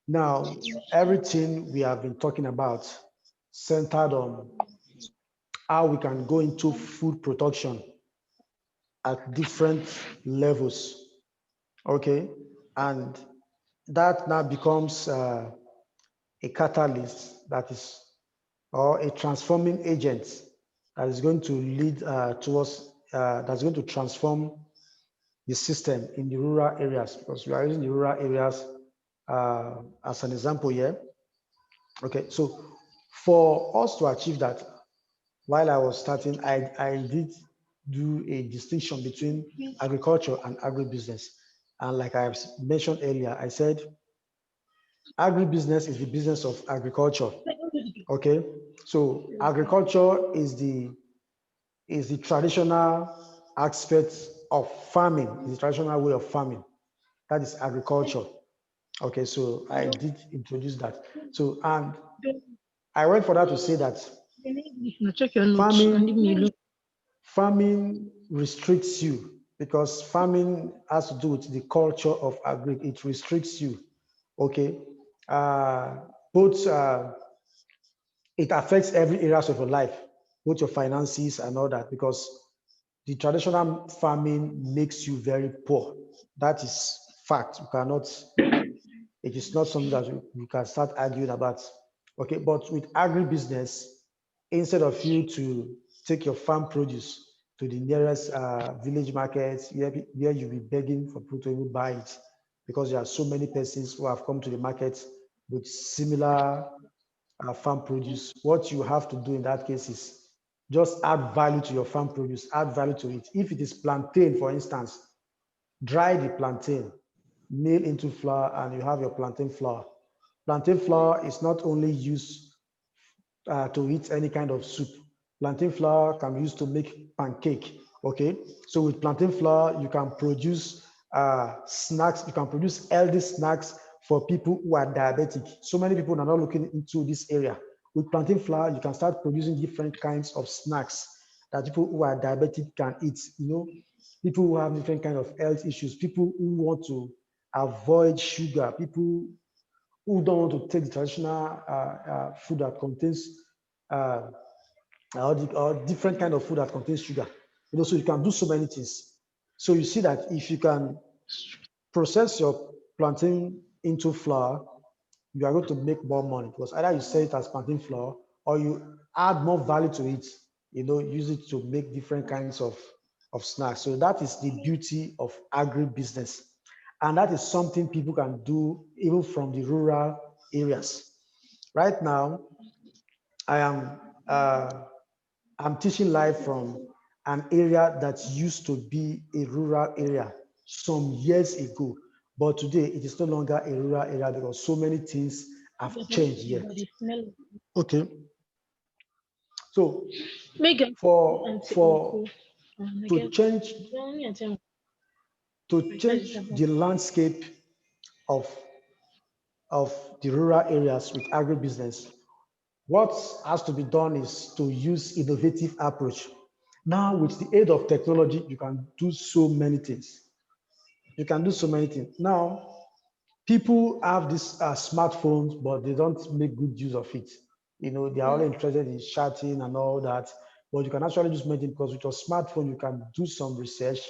Now, everything we have been talking about centered on how we can go into food production at different levels. Okay, and that now becomes a catalyst that is, or a transforming agent that is going to lead towards, that's going to transform the system in the rural areas, because we are using the rural areas as an example here. Okay, so for us to achieve that, while I was starting, I did do a distinction between agriculture and agribusiness. And like I mentioned earlier, I said agribusiness is the business of agriculture. Okay, so agriculture is the traditional aspect of farming, is the traditional way of farming. That is agriculture. Okay, so I did introduce that. So, and I went for that to say that Check your notes and leave me alone. farming restricts you, because farming has to do with the culture of agri. It restricts you. Okay, both it affects every areas of your life, both your finances and all that, because the traditional farming makes you very poor. That is fact. You cannot, it is not something that you can start arguing about. Okay, but with agribusiness, instead of you to take your farm produce to the nearest village market where you'll be begging for people to even buy it, because there are so many persons who have come to the market with similar farm produce, what you have to do in that case is just add value to your farm produce, add value to it. If it is plantain, for instance, dry the plantain, mill into flour, and you have your plantain flour. Plantain flour is not only used to eat any kind of soup. Plantain flour can be used to make pancake. Okay, so with plantain flour, you can produce snacks. You can produce healthy snacks for people who are diabetic. So many people are not looking into this area. With plantain flour, you can start producing different kinds of snacks that people who are diabetic can eat. You know, people who have different kind of health issues, people who want to avoid sugar, people who don't want to take the traditional food that contains uh, or different kind of food that contains sugar. You know, so you can do so many things. So you see that if you can process your plantain into flour, you are going to make more money, because either you sell it as plantain flour or you add more value to it, you know, use it to make different kinds of snacks. So that is the beauty of agribusiness. And that is something people can do even from the rural areas. Right now, I am I'm teaching live from an area that used to be a rural area some years ago, but today it is no longer a rural area because so many things have changed here. Okay, so Megan, for to change the landscape of of the rural areas with agribusiness, what has to be done is to use innovative approach. Now, with the aid of technology, you can do so many things. You can do so many things. Now, people have these smartphones, but they don't make good use of it. They are all interested in chatting and all that. But you can actually just make it because with your smartphone, you can do some research,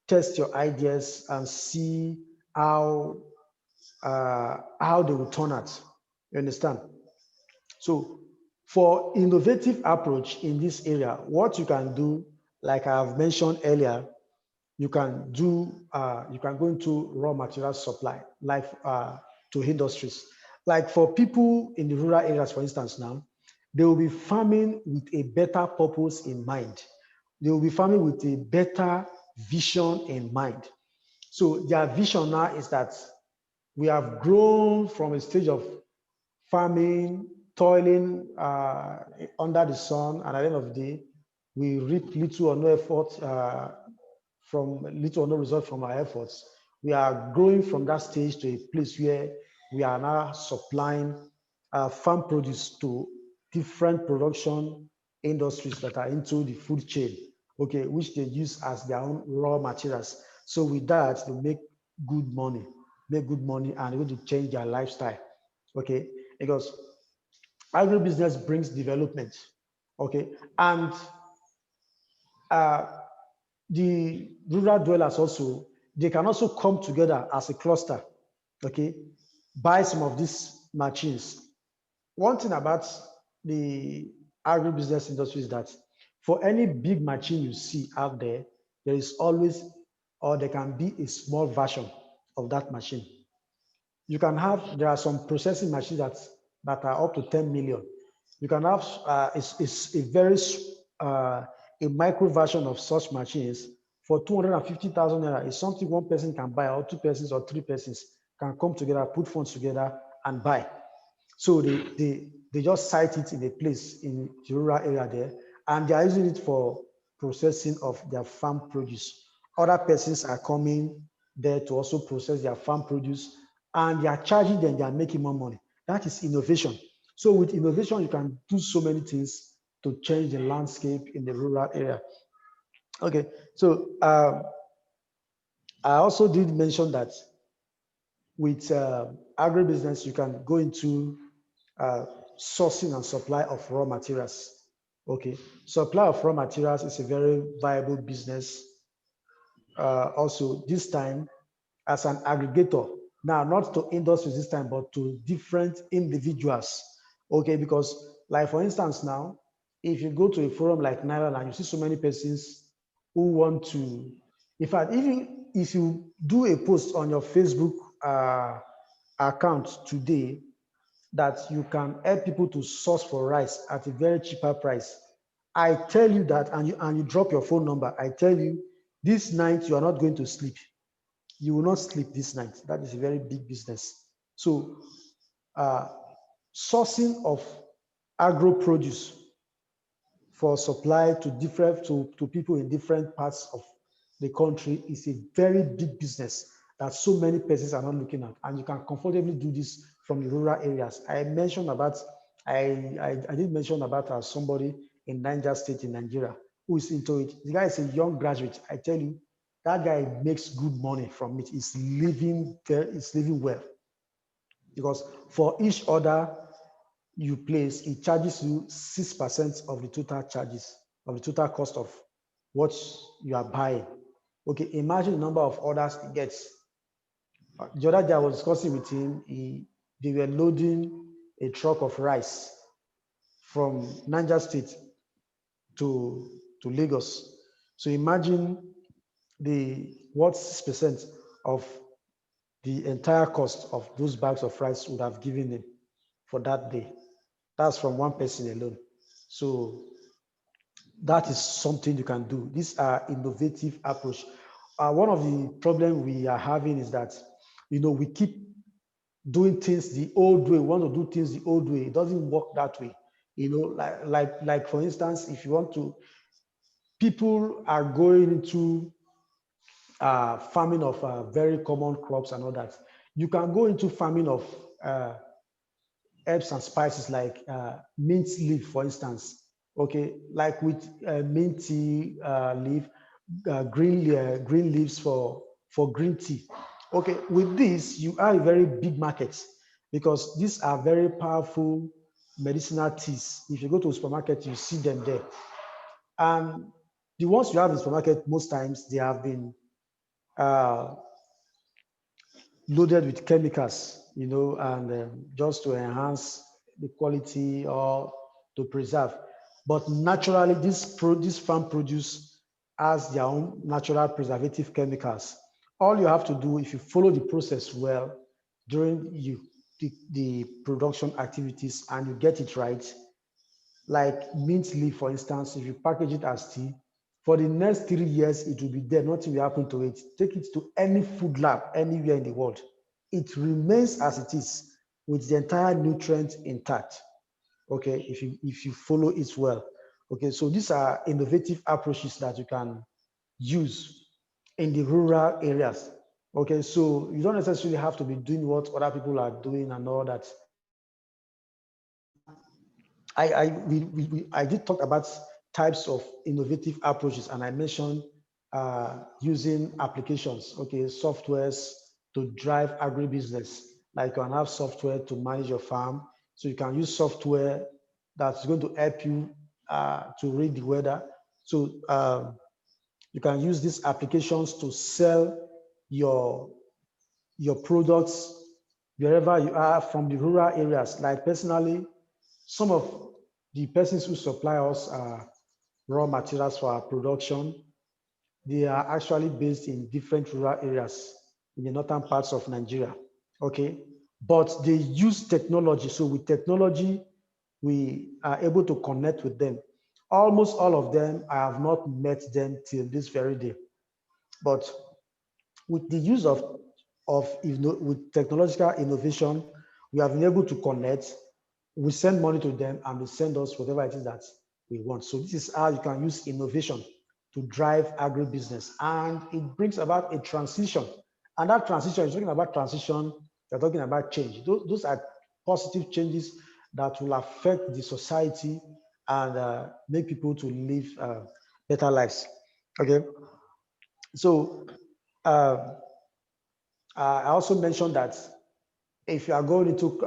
test your ideas, and see how they will turn out. You understand? So for innovative approach in this area, what you can do, like I have mentioned earlier, you can go into raw material supply, like to industries. Like for people in the rural areas, for instance, now, they will be farming with a better purpose in mind. They will be farming with a better vision in mind. So their vision now is that we have grown from a stage of farming, toiling under the sun, and at the end of the day, we reap little or no effort from little or no result from our efforts. We are growing from that stage to a place where we are now supplying farm produce to different production industries that are into the food chain, okay, which they use as their own raw materials. So with that, they make good money, and able to change their lifestyle, okay, because agribusiness brings development, okay, and uh, the rural dwellers also, they can also come together as a cluster, okay, buy some of these machines. One thing about the agribusiness industry is that for any big machine you see out there, there is always, or there can be a small version of that machine. There are some processing machines that are up to 10 million. You can have it's a very a micro version of such machines for 250,000 naira is something one person can buy, or two persons or three persons can come together, put funds together and buy. So they just site it in a place in the rural area there, and they are using it for processing of their farm produce. Other persons are coming there to also process their farm produce, and they are charging them, they are making more money. That is innovation. So with innovation, you can do so many things to change the landscape in the rural area. Okay, so I also did mention that with agribusiness, you can go into uh, sourcing and supply of raw materials. Okay, supply of raw materials is a very viable business. Also, this time as an aggregator, now not to industries this time, but to different individuals. Okay, because like for instance now, if you go to a forum like Naira and you see so many persons who want to, in fact, even if you do a post on your Facebook account today that you can help people to source for rice at a very cheaper price, I tell you that, and you drop your phone number, I tell you, this night you are not going to sleep. You will not sleep this night. That is a very big business. So uh, sourcing of agro produce for supply to people in different parts of the country is a very big business that so many persons are not looking at, and you can comfortably do this from the rural areas. I did mention about somebody in Niger State in Nigeria who is into it. The guy is a young graduate. I tell you, that guy makes good money from it. He's living well, because for each order you place, it charges you 6% of the total charges, of the total cost of what you are buying. Okay, imagine the number of orders he gets. The other day I was discussing with him, they were loading a truck of rice from Niger State to Lagos. So imagine what 6% of the entire cost of those bags of rice would have given him for that day. That's from one person alone. So that is something you can do. These are innovative approach. One of the problems we are having is that, we keep doing things the old way. We want to do things the old way. It doesn't work that way. Like for instance, if you want to, people are going into farming of very common crops and all that. You can go into farming of herbs and spices like mint leaf, for instance. Okay, like with mint tea leaf, green leaves for green tea. Okay, with this, you are a very big market because these are very powerful medicinal teas. If you go to a supermarket, you see them there. And the ones you have in supermarket, most times they have been uh, loaded with chemicals, and just to enhance the quality or to preserve. But naturally, this farm produce has their own natural preservative chemicals. All you have to do, if you follow the process well during the production activities and you get it right, like mint leaf, for instance, if you package it as tea, for the next 3 years, it will be there. Nothing will happen to it. Take it to any food lab anywhere in the world. It remains as it is with the entire nutrient intact. Okay, if you follow it well. Okay, so these are innovative approaches that you can use in the rural areas. Okay, so you don't necessarily have to be doing what other people are doing and all that. I did talk about types of innovative approaches, and I mentioned using applications, okay, softwares to drive agribusiness. Like you can have software to manage your farm, so you can use software that's going to help you to read the weather. So you can use these applications to sell your your products wherever you are from the rural areas. Like personally, some of the persons who supply us raw materials for our production, they are actually based in different rural areas in the northern parts of Nigeria. Okay, but they use technology. So with technology, we are able to connect with them. Almost all of them, I have not met them till this very day. But with the use with technological innovation, we have been able to connect. We send money to them and they send us whatever it is that we want. So this is how you can use innovation to drive agribusiness, and it brings about a transition. And that transition, you're talking about transition, you're talking about change. Those are positive changes that will affect the society and make people to live better lives. Okay, so uh, I also mentioned that if you are going into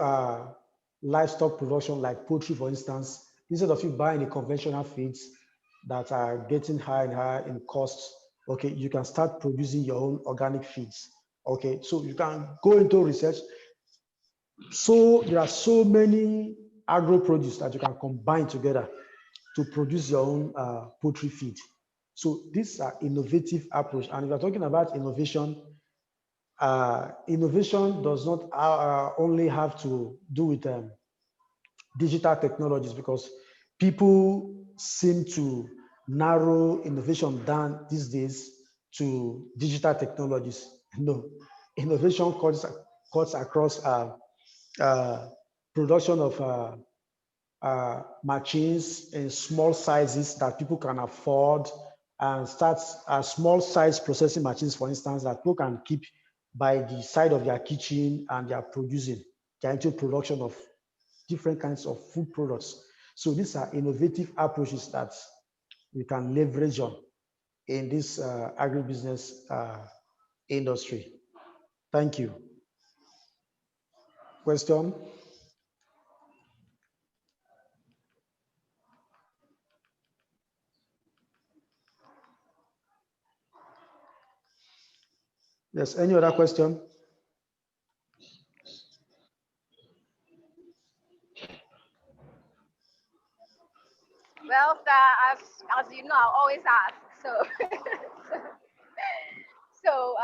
livestock production, like poultry, for instance, instead of you buying the conventional feeds that are getting higher and higher in costs, okay, you can start producing your own organic feeds. Okay, so you can go into research. So there are so many agro produce that you can combine together to produce your own poultry feed. So these are innovative approach. And if you're talking about innovation, innovation does not only have to do with digital technologies, because people seem to narrow innovation down these days to digital technologies. No, innovation cuts across uh, production of machines in small sizes that people can afford, and start small size processing machines, for instance, that people can keep by the side of their kitchen, and they are producing, they're into production of different kinds of food products. So these are innovative approaches that we can leverage on in this agribusiness industry. Thank you. Question? Yes, any other question? Well, sir, as you know, I always ask. So, so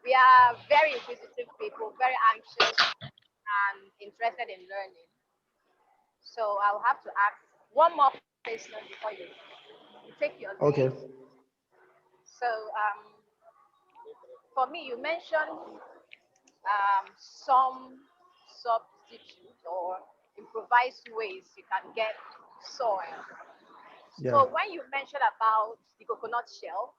we are very inquisitive people, very anxious and interested in learning. So I'll have to ask one more question before you take your Okay. leave. So for me, you mentioned some substitute or improvised ways you can get soil. Yeah. So when you mentioned about the coconut shell,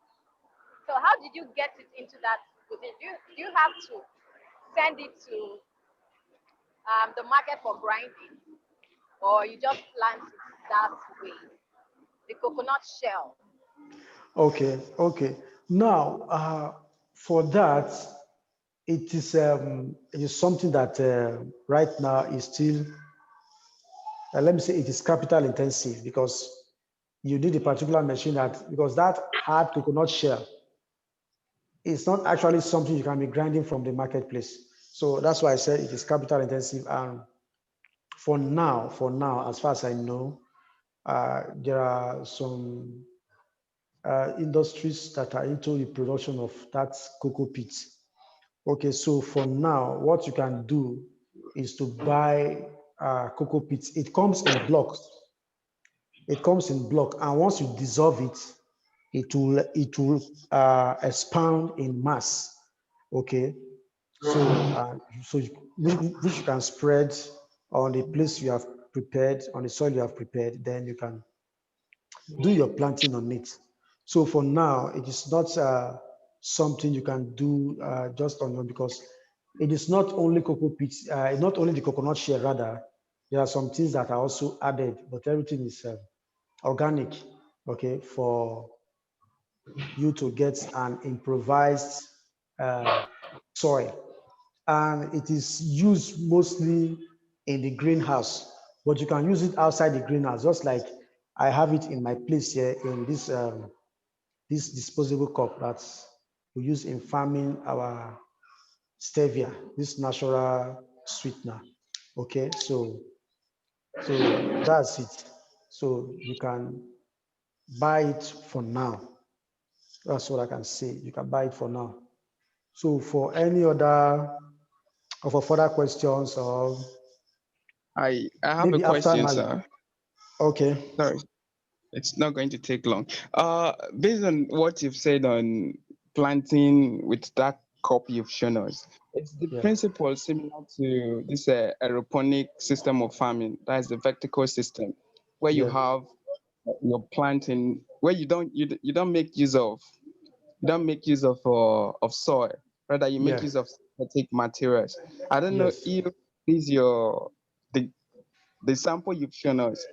so how did you get it into that position? Do you have to send it to the market for grinding? or you just plant it that way? The coconut shell. Okay, okay. Now, for that, it is something that right now is still, let me say, it is capital intensive because you need a particular machine that, because that hard coconut shell is not actually something you can be grinding from the marketplace. So that's why I said it is capital intensive. And for now, as far as I know, there are some industries that are into the production of that cocoa pit. Okay, so for now, what you can do is to buy cocoa pits. It comes in blocks. It comes in block, and once you dissolve it, it will expand in mass. Okay, which you can spread on the place you have prepared, on the soil you have prepared. Then you can do your planting on it. So for now, it is not something you can do just on your, because it is not only cocoa pits, not only the coconut shell, rather, there are some things that are also added, but everything is organic, okay, for you to get an improvised soil. And it is used mostly in the greenhouse, but you can use it outside the greenhouse, just like I have it in my place here in this disposable cup that we use in farming our stevia, this natural sweetener. Okay, so that's it. So you can buy it for now. That's what I can say. You can buy it for now. So for any other or for further questions, or I have a maybe after question, now. sir. Okay. Sorry, it's not going to take long. Based on what you've said on planting with that cup you've shown us, it's the Yeah. principle similar to this aeroponic system of farming. That is the vertical system, where you Yeah. have your planting, where you don't make use of of soil. Rather, you make Yeah. use of synthetic materials. I don't know Yes. if this your the sample you've shown us,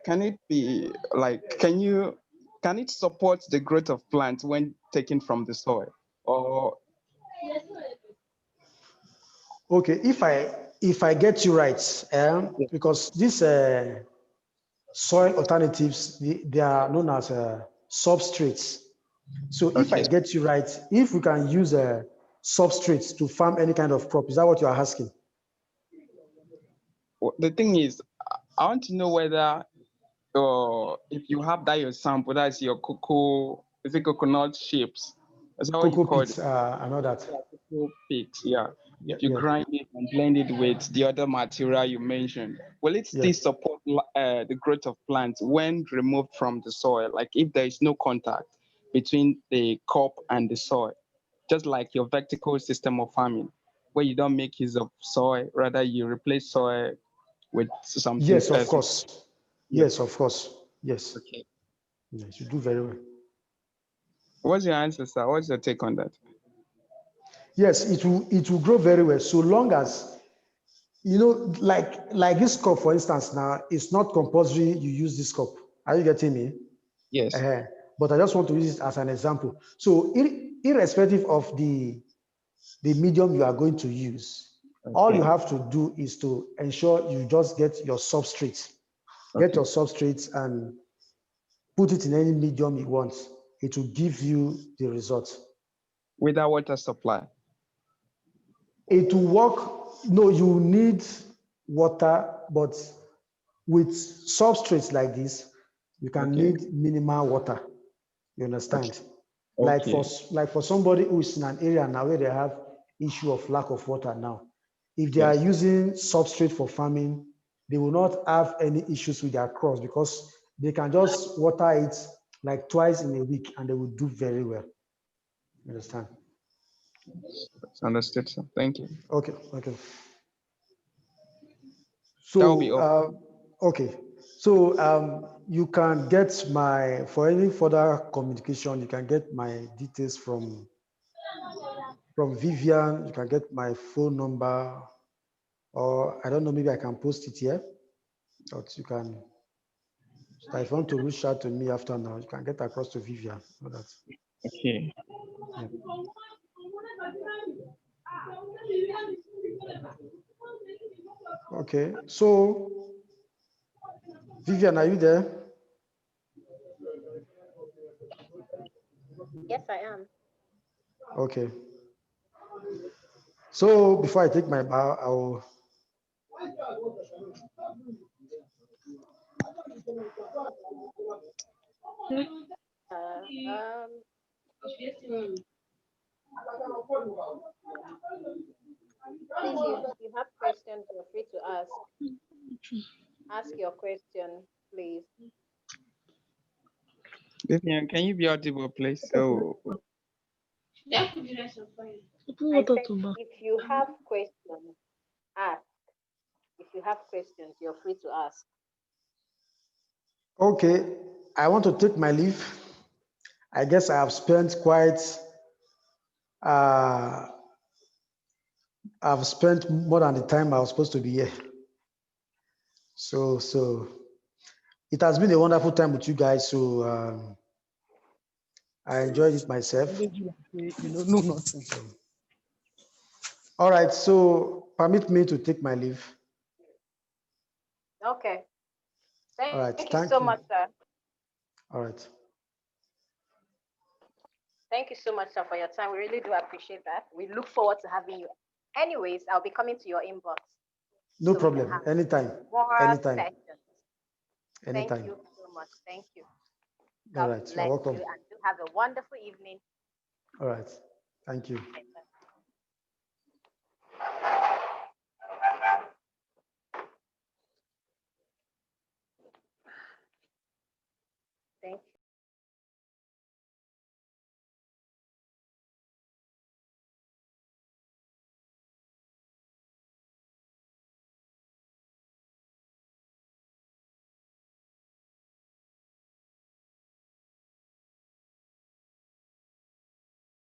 can it be like, can it support the growth of plants when taken from the soil? Or Okay. If I get you right, yeah, because these soil alternatives, they are known as substrates. So if I okay. get you right, if we can use substrates to farm any kind of crop, is that what you are asking? The thing is, I want to know whether if you have that your sample, that's your cocoa, is it coconut shapes? That's how you Cocoa call it. pits, I know that. Yeah, cocoa peaks, yeah. Yeah, If you yeah, grind it and blend it with the other material you mentioned, will it yeah. still support the growth of plants when removed from the soil? Like if there is no contact between the cup and the soil, just like your vertical system of farming, where you don't make use of soil, rather you replace soil with something Yes, of else. course. Yeah. Yes, of course. Yes. Okay. Yes, you do very well. What's your answer, sir? What's your take on that? Yes, it will grow very well so long as like this cup, for instance. Now it's not compulsory you use this cup. Are you getting me? Yes. uh But I just want to use it as an example. So irrespective of the medium you are going to use, all you Okay. have to do is to ensure you just get Okay. your substrates and put it in any medium you want. It will give you the result. Without water supply. It will work. No, you need water, but with substrates like this, you can Okay. need minimal water. You Okay. understand? Like for Okay. like for somebody who is in an area now where they have issue of lack of water now, if they are Yes. using substrate for farming, they will not have any issues with their crops because they can just water it like twice in a week and they will do very well. You understand? That's understood, sir. Thank you. Okay, okay. That will be So, all. okay. So, you can get for any further communication, you can get my details from Vivian. You can get my phone number, or I don't know, maybe I can post it here. But you can, so if you want to reach out to me after now, you can get across to Vivian. So that, Okay. yeah. Okay, so Vivian, are you there? Yes, I am. Okay. So before I take my bow, I will. Please, if you have questions, feel free to ask. Ask your question, please. Vivian, can you be audible, please? So, I said, if you have questions, ask. If you have questions, you're free to ask. Okay, I want to take my leave. I guess I have spent I've spent more than the time I was supposed to be here. So it has been a wonderful time with you guys. So I enjoyed it myself. No nothing. All right, so permit me to take my leave. Okay. All right, Thank you thank so you. much, sir. All right. Thank you so much, sir, for your time. We really do appreciate that. We look forward to having you. Anyways, I'll be coming to your inbox. No so we can problem. have Anytime. more Anytime. sessions. Thank Anytime. you so much. Thank you. All God right. You're bless welcome. you and do have a wonderful evening. All right. Thank you. Thank